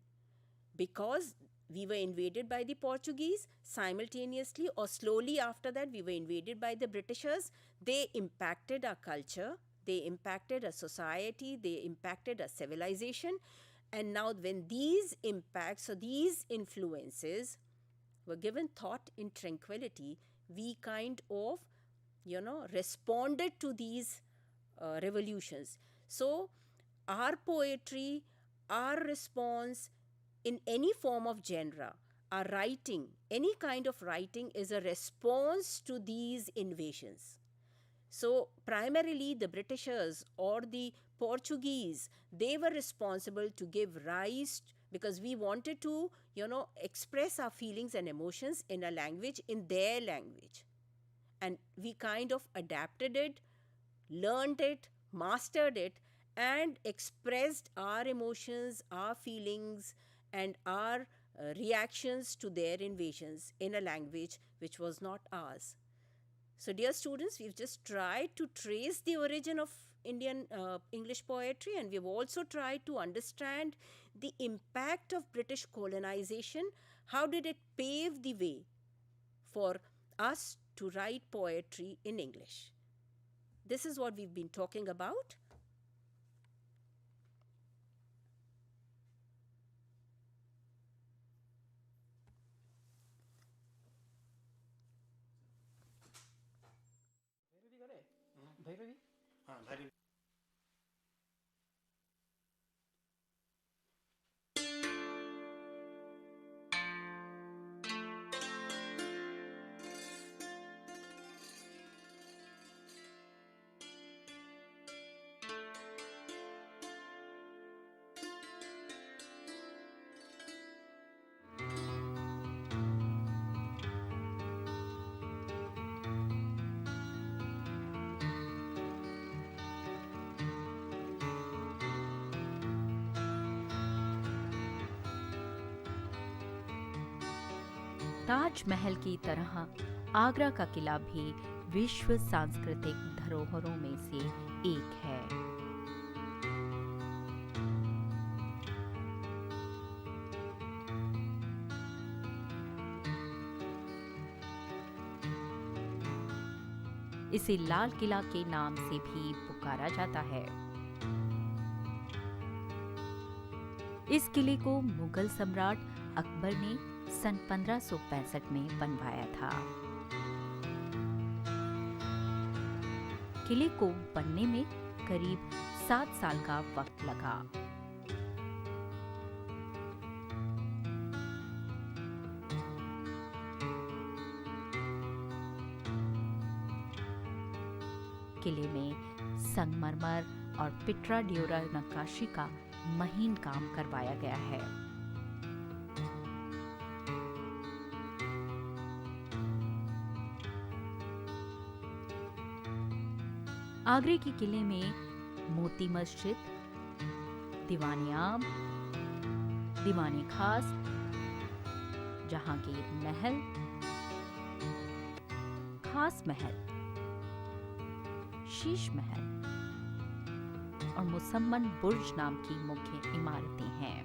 Because we were invaded by the Portuguese simultaneously, or slowly after that we were invaded by the Britishers. They impacted our culture, they impacted our society, they impacted our civilization. And now when these impacts or these influences were given thought in tranquility, we kind of responded to these revolutions. So our poetry, our response in any form of genre, our writing, any kind of writing, is a response to these invasions. So primarily the Britishers or the Portuguese, they were responsible to give rise, because we wanted to express our feelings and emotions in a language, in their language, and we kind of adapted it, learned it, mastered it, and expressed our emotions, our feelings, and our reactions to their invasions in a language which was not ours. So dear students, we've just tried to trace the origin of Indian English poetry, and we've also tried to understand the impact of British colonization. How did it pave the way for us to write poetry in English? This is what we've been talking about. Taj Mahal की तरह आगरा का किला भी विश्व सांस्कृतिक धरोहरों में से एक है। इसे लाल किला के नाम से भी पुकारा जाता है। इस किले को मुगल सम्राट अकबर ने सन 1565 में बनवाया था। किले को बनने में करीब 7 साल का वक्त लगा। किले में संगमरमर और पिट्रा ड्योरा नक्काशी का महीन काम करवाया गया है। आगरे के किले में मोती मस्जिद, दीवान आम, दीवाने खास, जहांगीर महल, खास महल, शीश महल और मुसम्मन बुर्ज नाम की मुख्य इमारतें हैं।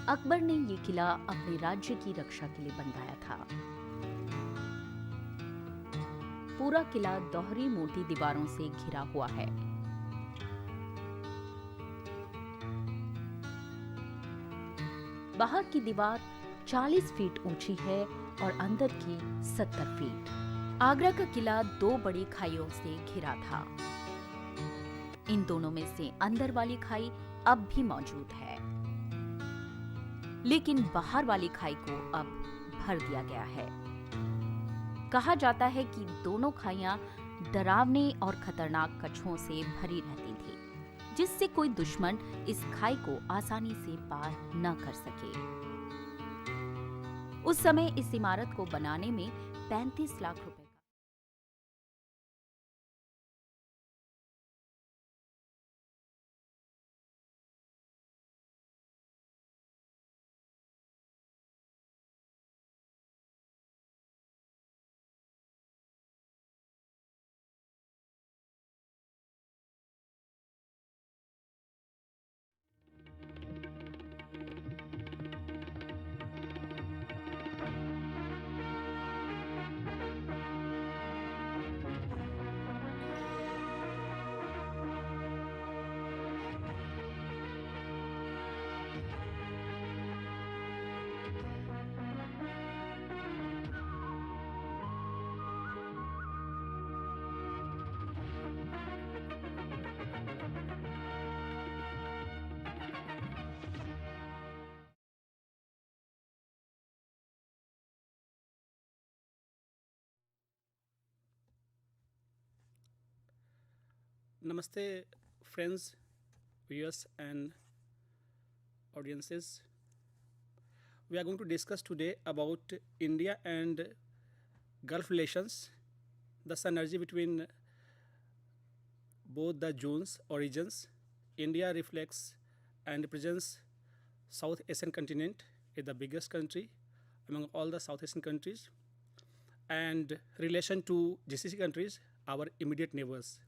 अकबर ने ये किला अपने राज्य की रक्षा के लिए बनवाया था। पूरा किला दोहरी मोटी दीवारों से घिरा हुआ है। बाहर की दीवार 40 फीट ऊंची है और अंदर की 70 फीट। आगरा का किला 2 बड़ी खाइयों से घिरा था। इन दोनों में से अंदर वाली खाई अब भी मौजूद है, लेकिन बाहर वाली खाई को अब भर दिया गया है। कहा जाता है कि दोनों खाइयां डरावने और खतरनाक कछुओं से भरी रहती थी, जिससे कोई दुश्मन इस खाई को आसानी से पार न कर सके। उस समय इस इमारत को बनाने में 35 लाख रुपए Namaste, friends, viewers, and audiences. We are going to discuss today about India and Gulf relations, the synergy between both the zones or regions. India reflects and represents South Asian continent, is the biggest country among all the South Asian countries, and relation to GCC countries, our immediate neighbors.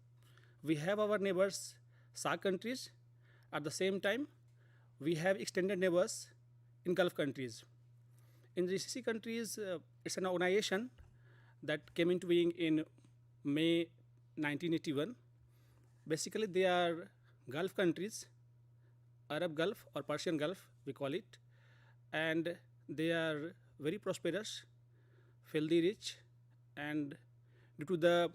We have our neighbors, SAARC countries. At the same time, we have extended neighbors in Gulf countries. In GCC countries, it's an organization that came into being in May 1981. Basically, they are Gulf countries, Arab Gulf or Persian Gulf, we call it, and they are very prosperous, filthy rich, and due to the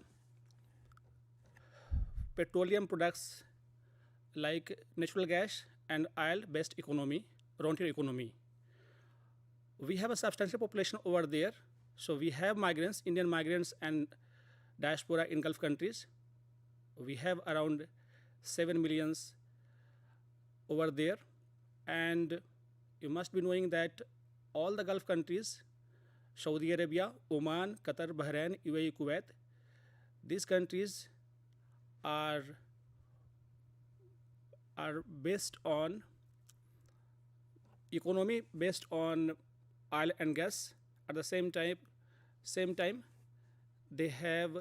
petroleum products like natural gas and oil based economy, frontier economy. We have a substantial population over there, so we have migrants, Indian migrants and diaspora in Gulf countries. We have around 7 millions over there, and you must be knowing that all the Gulf countries, Saudi Arabia, Oman, Qatar, Bahrain, UAE, Kuwait, these countries are based on economy based on oil and gas. At the same time, they have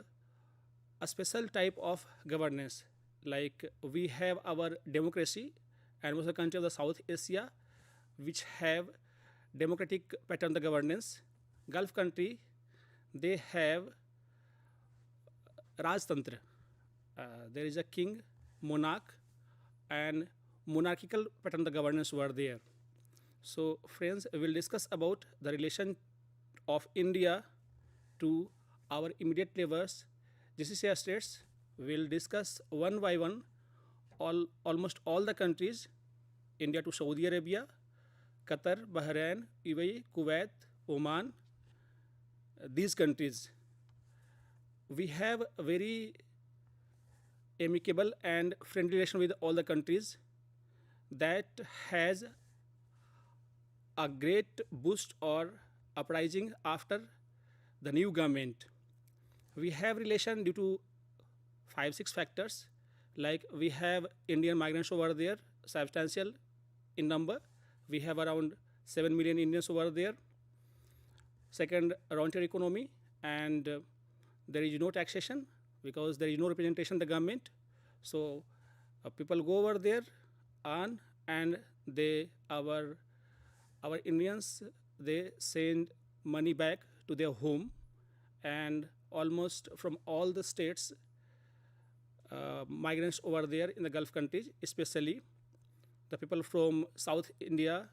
a special type of governance. Like we have our democracy, and most of the countries of the South Asia, which have democratic pattern of the governance. Gulf country, they have Rajtantra. There is a king, monarch, and monarchical pattern of the governance were there. So, friends, we will discuss about the relation of India to our immediate neighbors, GCC states. We will discuss one by one almost all the countries, India to Saudi Arabia, Qatar, Bahrain, UAE, Kuwait, Oman, these countries. We have a very amicable and friendly relation with all the countries that has a great boost or uprising after the new government. We have relation due to 5-6 factors. Like we have Indian migrants over there, substantial in number. We have around 7 million Indians over there. Second, rentier economy, and there is no taxation because there is no representation in the government. So people go over there, earn, and our Indians, they send money back to their home, and almost from all the states, migrants over there in the Gulf countries, especially the people from South India,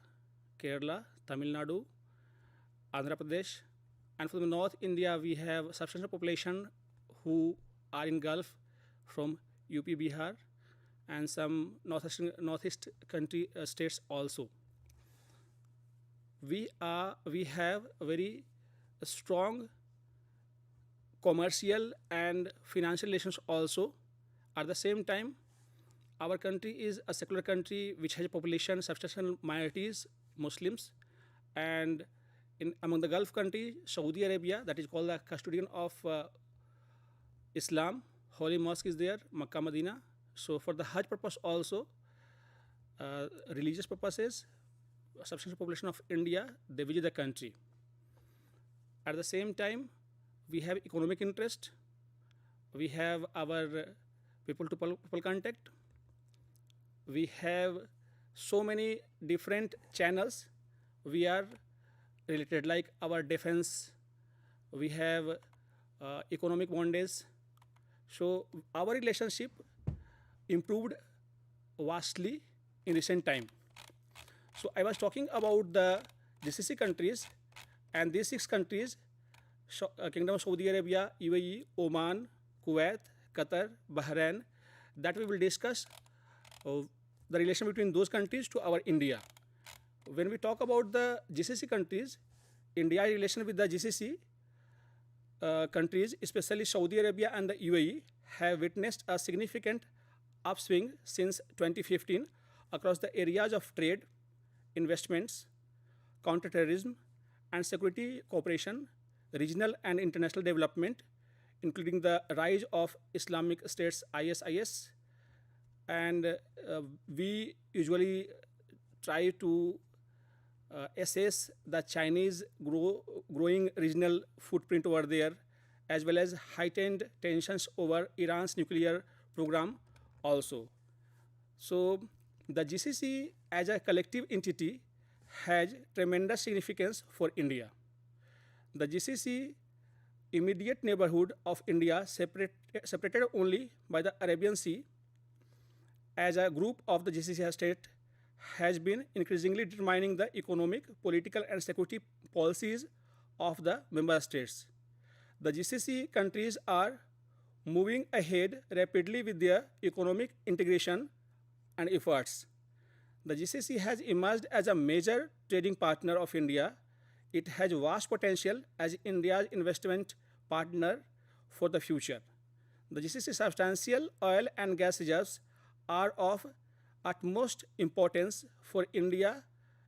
Kerala, Tamil Nadu, Andhra Pradesh, and from the North India, we have substantial population who are in Gulf from UP, Bihar, and some northeast country states also. We have a very strong commercial and financial relations also. At the same time, our country is a secular country which has a population substantial minorities, Muslims, and among the Gulf countries, Saudi Arabia, that is called the custodian of Islam, Holy Mosque is there, Makkah, Medina. So for the Hajj purpose also, religious purposes, a substantial population of India, they visit the country. At the same time, we have economic interest. We have our people-to-people contact. We have so many different channels. We are related, like our defense. We have economic bondage. So our relationship improved vastly in recent time. So I was talking about the GCC countries, and these 6 countries, Kingdom of Saudi Arabia, UAE, Oman, Kuwait, Qatar, Bahrain, that we will discuss the relation between those countries to our India. When we talk about the GCC countries, India's relation with the GCC countries, especially Saudi Arabia and the UAE, have witnessed a significant upswing since 2015 across the areas of trade, investments, counterterrorism, and security cooperation, regional and international development, including the rise of Islamic States ISIS. And we usually try to assess the Chinese growing regional footprint over there, as well as heightened tensions over Iran's nuclear program also. So the GCC as a collective entity has tremendous significance for India. The GCC immediate neighborhood of India, separated only by the Arabian Sea, as a group of the GCC state, has been increasingly determining the economic, political, and security policies of the member states. The GCC countries are moving ahead rapidly with their economic integration and efforts. The GCC has emerged as a major trading partner of India. It has vast potential as India's investment partner for the future. The GCC substantial oil and gas reserves are of utmost importance for India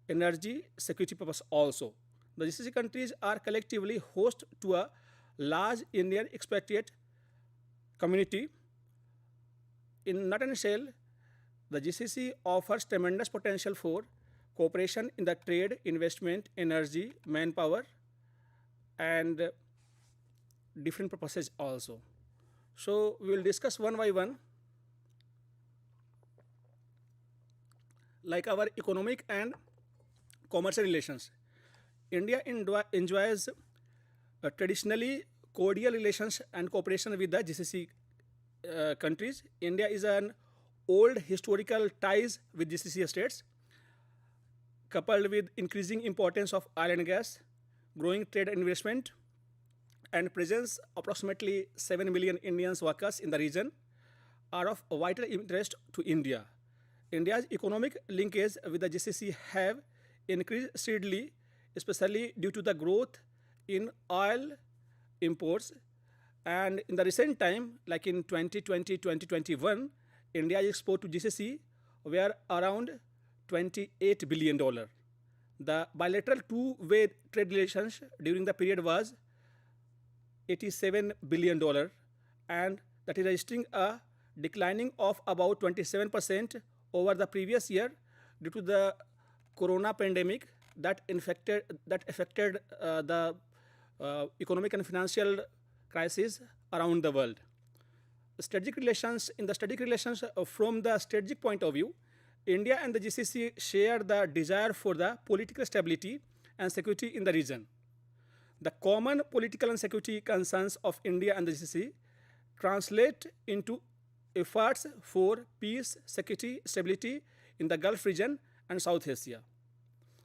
energy security purpose also. The GCC countries are collectively host to a large Indian expatriate community. In a nutshell, the GCC offers tremendous potential for cooperation in the trade, investment, energy, manpower, and different purposes also. So we will discuss one by one, like our economic and commercial relations. India enjoys traditionally cordial relations and cooperation with the GCC countries. India is an old historical ties with GCC states, coupled with increasing importance of oil and gas, growing trade and investment, and presence approximately 7 million Indian workers in the region, are of vital interest to India. India's economic linkage with the GCC have increased steadily, especially due to the growth in oil imports. And in the recent time, like in 2020-2021, India's export to GCC were around $28 billion. The bilateral two-way trade relations during the period was $87 billion, and that is registering a declining of about 27% over the previous year due to the corona pandemic that affected the economic and financial crisis around the world. Strategic relations in the strategic relations from the strategic point of view, India and the GCC share the desire for the political stability and security in the region. The common political and security concerns of India and the GCC translate into efforts for peace, security, stability in the Gulf region and South Asia.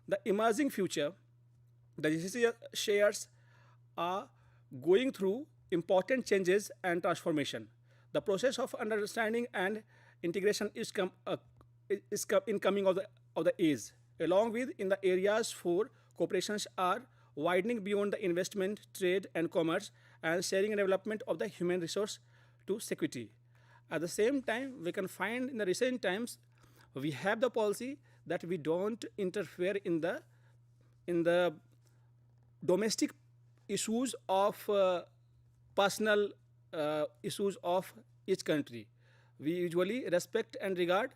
The emerging future, the GCC shares are going through important changes and transformation. The process of understanding and integration is coming of the age. Along with in the areas for cooperations are widening beyond the investment, trade, and commerce, and sharing and development of the human resource to security. At the same time, we can find in the recent times we have the policy that we don't interfere in the domestic issues of personal issues of each country. We usually respect and regard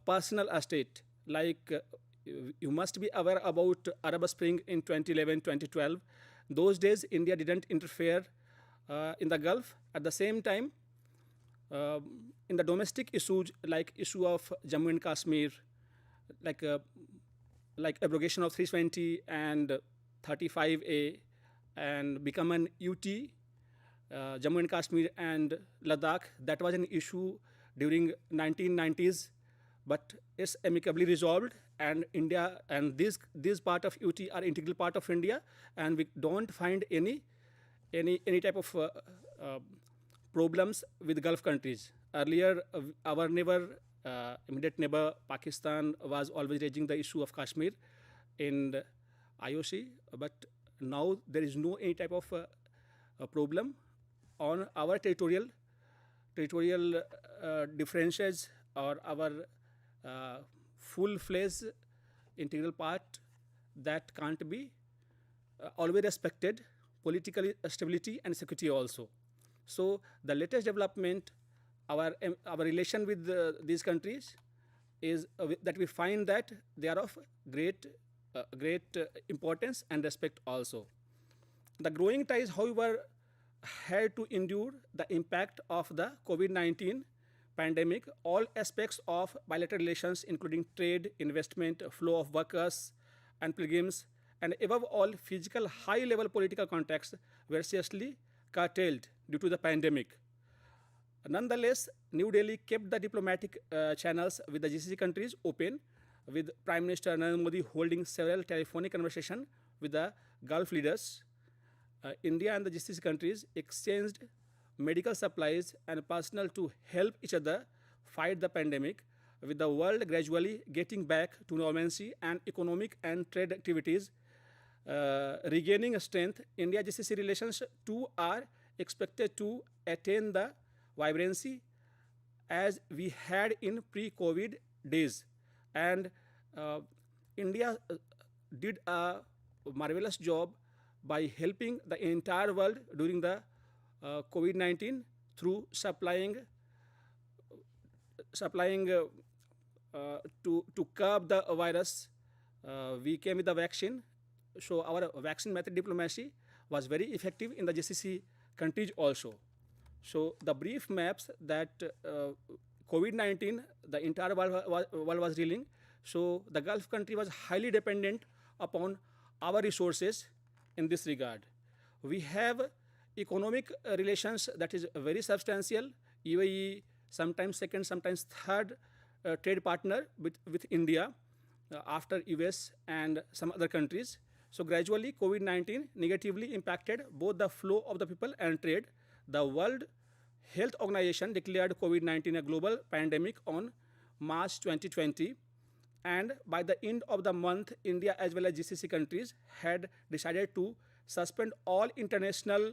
personal estate. Like you must be aware about Arab Spring in 2011, 2012. Those days, India didn't interfere in the Gulf. At the same time, in the domestic issues like issue of Jammu and Kashmir, like abrogation of 320 and 35A, and become an UT, Jammu and Kashmir and Ladakh. That was an issue during 1990s, but it's amicably resolved. And India and this part of UT are integral part of India, and we don't find any type of problems with Gulf countries. Earlier, our immediate neighbor Pakistan was always raising the issue of Kashmir in IOC, but now there is no any type of problem on our territorial differences or our full-fledged integral part that can't be always respected, political stability and security also. So the latest development, our relation with these countries is that we find that they are of great importance and respect also. The growing ties, however, had to endure the impact of the COVID-19 pandemic. All aspects of bilateral relations, including trade, investment, flow of workers and pilgrims, and above all, physical high-level political contacts were seriously curtailed due to the pandemic. Nonetheless, New Delhi kept the diplomatic channels with the GCC countries open, with Prime Minister Narendra Modi holding several telephonic conversations with the Gulf leaders. India and the GCC countries exchanged medical supplies and personnel to help each other fight the pandemic. With the world gradually getting back to normalcy and economic and trade activities regaining strength, India-GCC relations too are expected to attain the vibrancy as we had in pre-COVID days. And India did a marvelous job by helping the entire world during the COVID-19 through supplying to curb the virus. We came with the vaccine, so our vaccine method diplomacy was very effective in the GCC countries also. So the brief maps that COVID-19, the entire world was dealing. So the Gulf country was highly dependent upon our resources in this regard. We have economic relations that is very substantial. UAE, sometimes second, sometimes third trade partner with India after US and some other countries. So gradually COVID-19 negatively impacted both the flow of the people and trade. The World Health Organization declared COVID-19 a global pandemic on March 2020, and by the end of the month, India as well as GCC countries had decided to suspend all international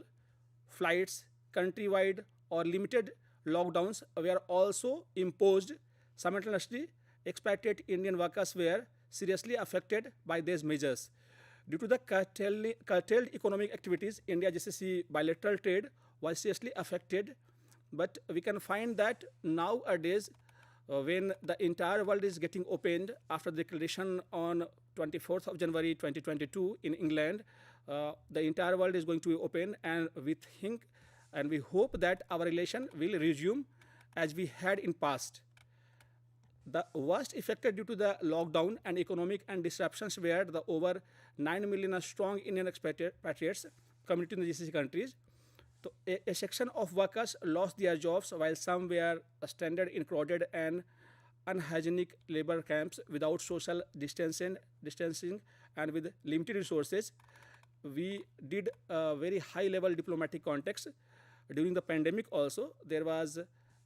flights. Countrywide or limited lockdowns were also imposed. Simultaneously, expatriate Indian workers were seriously affected by these measures. Due to the curtailed economic activities, India-GCC bilateral trade was seriously affected But we can find that nowadays, when the entire world is getting opened after the declaration on 24th of January 2022 in England, the entire world is going to be open, and we think and we hope that our relation will resume as we had in past. The worst affected due to the lockdown and economic and disruptions were the over 9 million strong Indian expatriates community in the GCC countries. So a section of workers lost their jobs while some were stranded in crowded and unhygienic labor camps without social distancing and with limited resources. We did a very high level diplomatic context. During the pandemic also, there was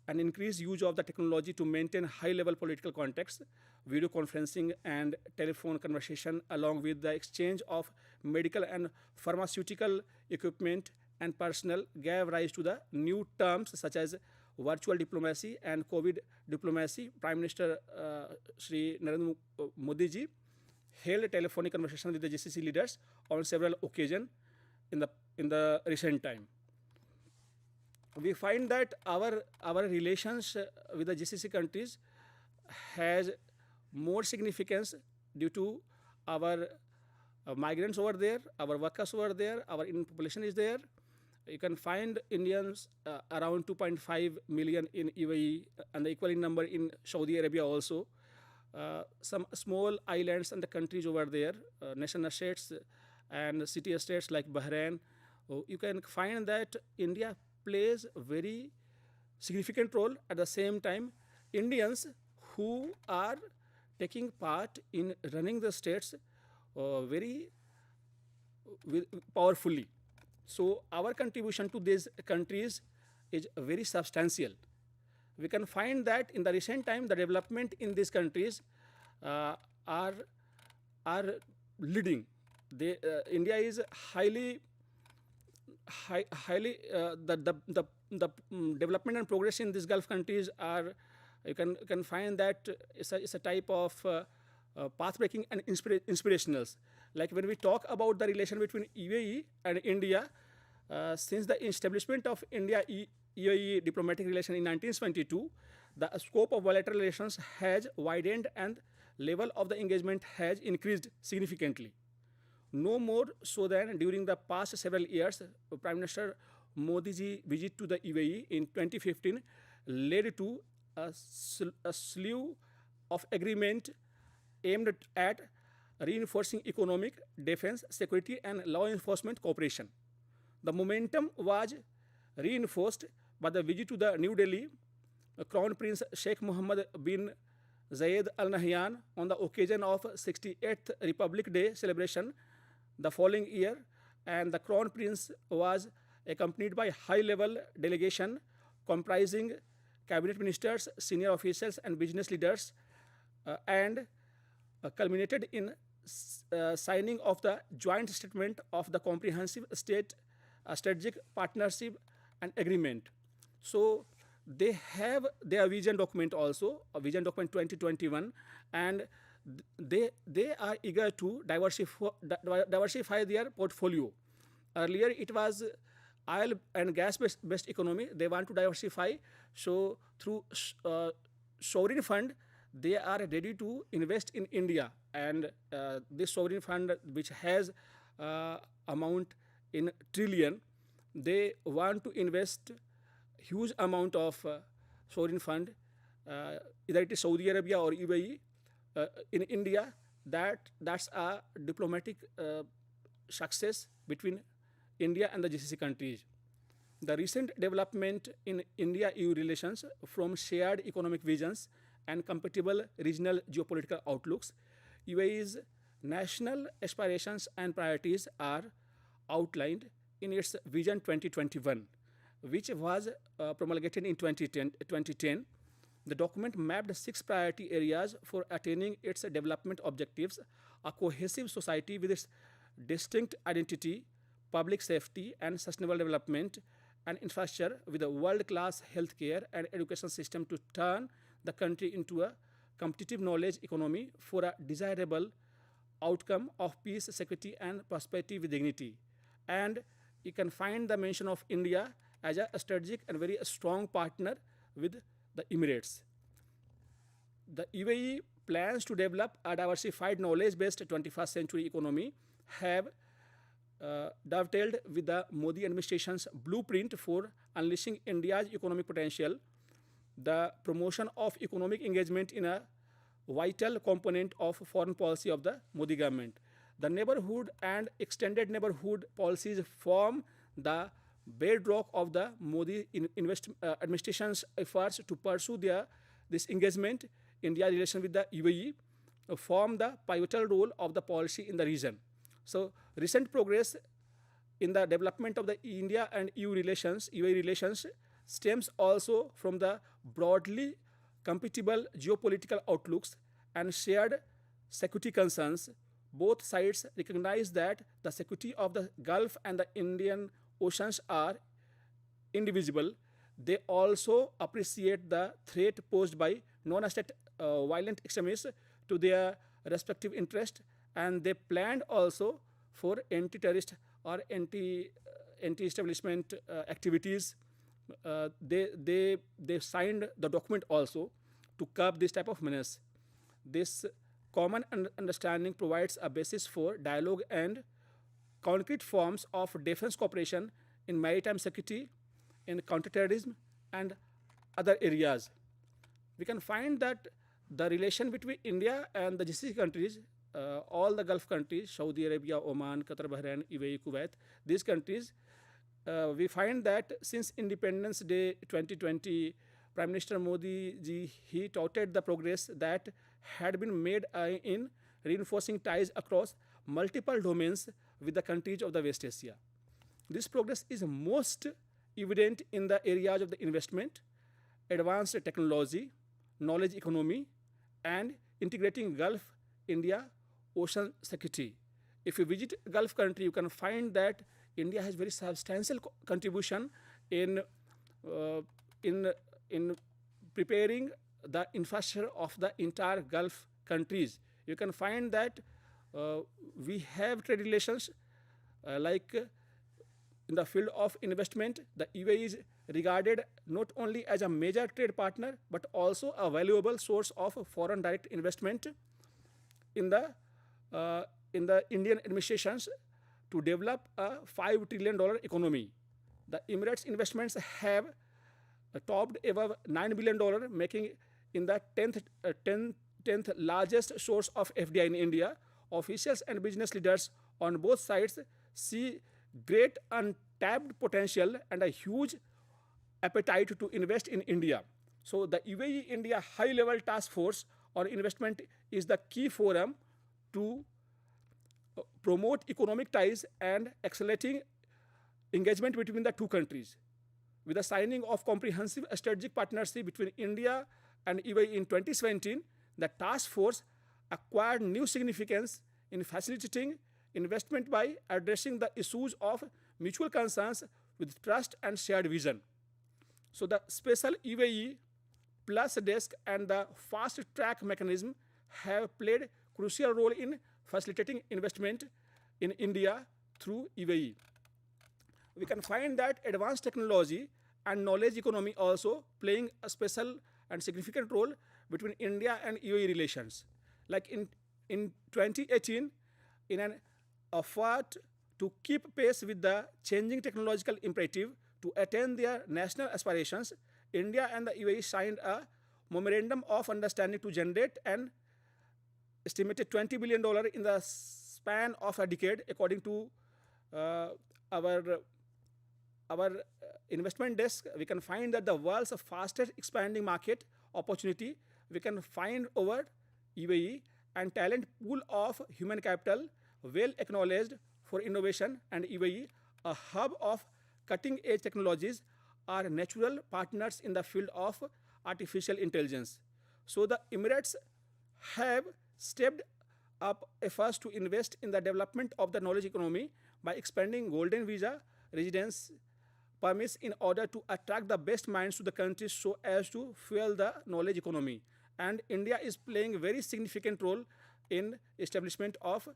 an increased use of the technology to maintain high level political context. Video conferencing and telephone conversation along with the exchange of medical and pharmaceutical equipment and personnel gave rise to the new terms such as virtual diplomacy and COVID diplomacy. Prime Minister Shri Narendra Modi ji held a telephonic conversation with the GCC leaders on several occasions in the recent time. We find that our relations with the GCC countries has more significance due to our migrants over there, our workers over there, our Indian population is there. You can find Indians around 2.5 million in UAE and the equal number in Saudi Arabia also. Some small islands and the countries over there, nation states and city states like Bahrain. You can find that India plays a very significant role. At the same time, Indians who are taking part in running the states very powerfully. So our contribution to these countries is very substantial. We can find that in the recent time, the development in these countries are leading. India is highly the development and progress in these Gulf countries are, you can find that it's a type of path breaking and inspirationals. Like when we talk about the relation between UAE and India, since the establishment of India UAE diplomatic relation in 1922, the scope of bilateral relations has widened and level of the engagement has increased significantly. No more so than during the past several years, Prime Minister Modi's visit to the UAE in 2015 led to a slew of agreements aimed at reinforcing economic, defense, security, and law enforcement cooperation. The momentum was reinforced by the visit to the New Delhi Crown Prince Sheikh Mohammed bin Zayed Al Nahyan on the occasion of 68th Republic Day celebration the following year, and the Crown Prince was accompanied by high-level delegation comprising cabinet ministers, senior officials, and business leaders, and culminated in signing of the joint statement of the comprehensive strategic partnership and agreement. So they have their vision document also, a vision document 2021, and they are eager to diversify their portfolio. Earlier it was oil and gas based economy. They want to diversify. So through sovereign fund, they are ready to invest in India, and this sovereign fund, which has amount in trillion, they want to invest huge amount of sovereign fund, either it is Saudi Arabia or UAE, in India. That's a diplomatic success between India and the GCC countries. The recent development in India-EU relations, from shared economic visions and compatible regional geopolitical outlooks, UAE's national aspirations and priorities are outlined in its Vision 2021, which was promulgated in 2010. The document mapped 6 priority areas for attaining its development objectives: a cohesive society with its distinct identity, public safety and sustainable development, and infrastructure with a world-class healthcare and education system to turn the country into a competitive knowledge economy for a desirable outcome of peace, security, and prosperity with dignity. And you can find the mention of India as a strategic and very strong partner with the Emirates. The UAE plans to develop a diversified knowledge-based 21st century economy, have dovetailed with the Modi administration's blueprint for unleashing India's economic potential. The promotion of economic engagement in a vital component of foreign policy of the Modi government. The neighborhood and extended neighborhood policies form the bedrock of the Modi administration's efforts to pursue this engagement. India's relation with the UAE form the pivotal role of the policy in the region. So, recent progress in the development of the India and UAE relations stems also from the broadly compatible geopolitical outlooks and shared security concerns. Both sides recognize that the security of the Gulf and the Indian Oceans are indivisible. They also appreciate the threat posed by non-state violent extremists to their respective interests, and they planned also for anti-terrorist or anti-establishment activities. They signed the document also to curb this type of menace. This common understanding provides a basis for dialogue and concrete forms of defense cooperation in maritime security, in counterterrorism, and other areas. We can find that the relation between India and the GCC countries, all the Gulf countries, Saudi Arabia, Oman, Qatar, Bahrain, UAE, Kuwait, these countries, we find that since Independence Day 2020, Prime Minister Modi ji, he touted the progress that had been made in reinforcing ties across multiple domains with the countries of the West Asia. This progress is most evident in the areas of the investment, advanced technology, knowledge economy, and integrating Gulf India ocean security. If you visit Gulf country, you can find that India has very substantial contribution in preparing the infrastructure of the entire Gulf countries. You can find that we have trade relations like in the field of investment. The UAE is regarded not only as a major trade partner but also a valuable source of foreign direct investment in the Indian administrations to develop a $5 trillion economy. The Emirates investments have topped above $9 billion, making in the 10th largest source of FDI in India. Officials and business leaders on both sides see great untapped potential and a huge appetite to invest in India. So the UAE India high-level task force on investment is the key forum to promote economic ties and accelerating engagement between the two countries. With the signing of comprehensive strategic partnership between India and UAE in 2017, the task force acquired new significance in facilitating investment by addressing the issues of mutual concerns with trust and shared vision. So the special UAE Plus desk and the fast track mechanism have played crucial role in facilitating investment in India through UAE. We can find that advanced technology and knowledge economy also playing a special and significant role between India and UAE relations. Like in 2018, in an effort to keep pace with the changing technological imperative to attain their national aspirations, India and the UAE signed a memorandum of understanding to generate an estimated $20 billion in the span of a decade, according to our investment desk. We can find that the world's fastest expanding market opportunity we can find over UAE, and talent pool of human capital well acknowledged for innovation, and UAE, a hub of cutting edge technologies, are natural partners in the field of artificial intelligence. So the Emirates have stepped up efforts to invest in the development of the knowledge economy by expanding golden visa residence permits in order to attract the best minds to the country so as to fuel the knowledge economy. And India is playing a very significant role in establishment of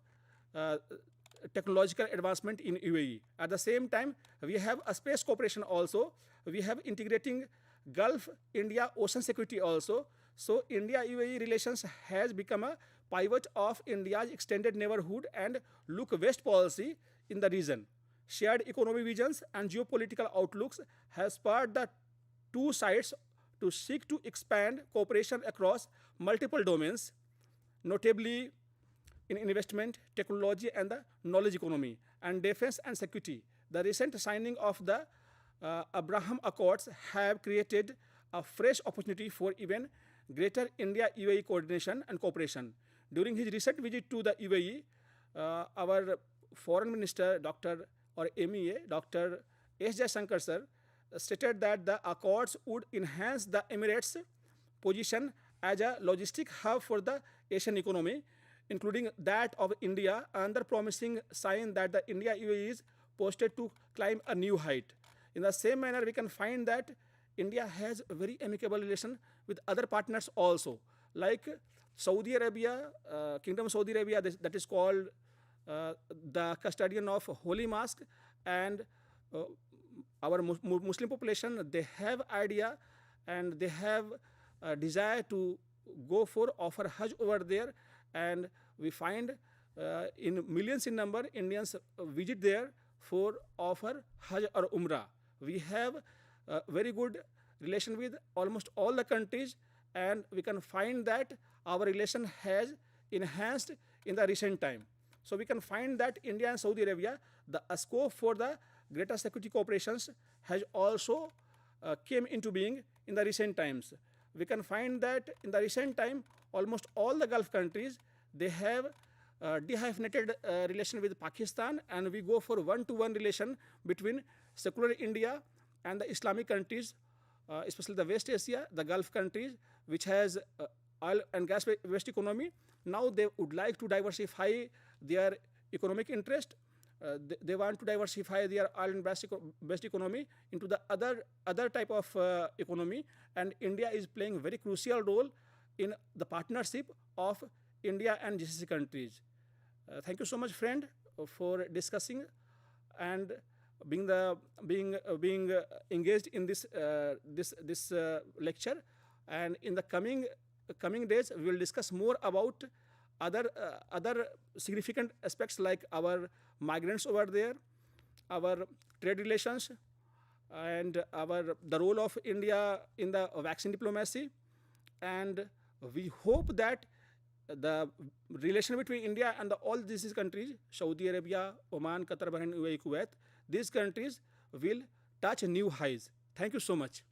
technological advancement in UAE. At the same time, we have a space cooperation also. We have integrating Gulf, India, ocean security also. So India-UAE relations has become a pivot of India's extended neighborhood and look west policy in the region. Shared economic visions and geopolitical outlooks have spurred the two sides to seek to expand cooperation across multiple domains, notably in investment, technology, and the knowledge economy, and defense and security. The recent signing of the Abraham Accords have created a fresh opportunity for even greater India-UAE coordination and cooperation. During his recent visit to the UAE, our Foreign Minister, Dr. or MEA, Dr. S. Jaishankar sir, stated that the accords would enhance the Emirates' position as a logistic hub for the Asian economy, including that of India, another promising sign that the India-UAE is posted to climb a new height. In the same manner, we can find that India has a very amicable relation with other partners also, like Saudi Arabia, Kingdom of Saudi Arabia, that is called the custodian of Holy Mosque, and our Muslim population, they have idea and they have a desire to go for offer Hajj over there, and we find in millions in number Indians visit there for offer Hajj or Umrah. We have a very good relation with almost all the countries, and we can find that our relation has enhanced in the recent time. So we can find that India and Saudi Arabia, the scope for the greater security cooperations has also came into being in the recent times. We can find that in the recent time, almost all the Gulf countries, they have dehyphenated relation with Pakistan, and we go for one-to-one relation between secular India and the Islamic countries, especially the West Asia, the Gulf countries, which has oil and gas based economy. Now they would like to diversify their economic interest. They want to diversify their oil and based economy into the other type of economy, and India is playing a very crucial role in the partnership of India and GCC countries. Thank you so much, friend, for discussing and being engaged in this lecture. And in the coming days, we will discuss more about other significant aspects like our migrants over there, our trade relations, and the role of India in the vaccine diplomacy. And we hope that the relation between India and all these countries, Saudi Arabia, Oman, Qatar, Bahrain, UAE, Kuwait, these countries will touch new highs. Thank you so much.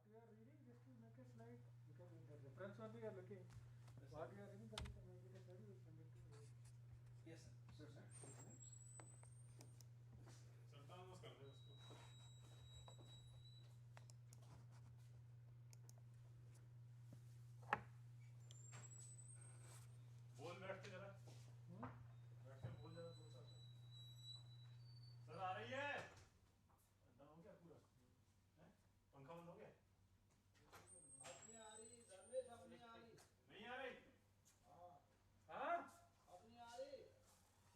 We are reading just to make a slide because the reference only we are looking. What we are reading, that we can make it a slide, we will send it to you. Yes, sir. Sure, sir.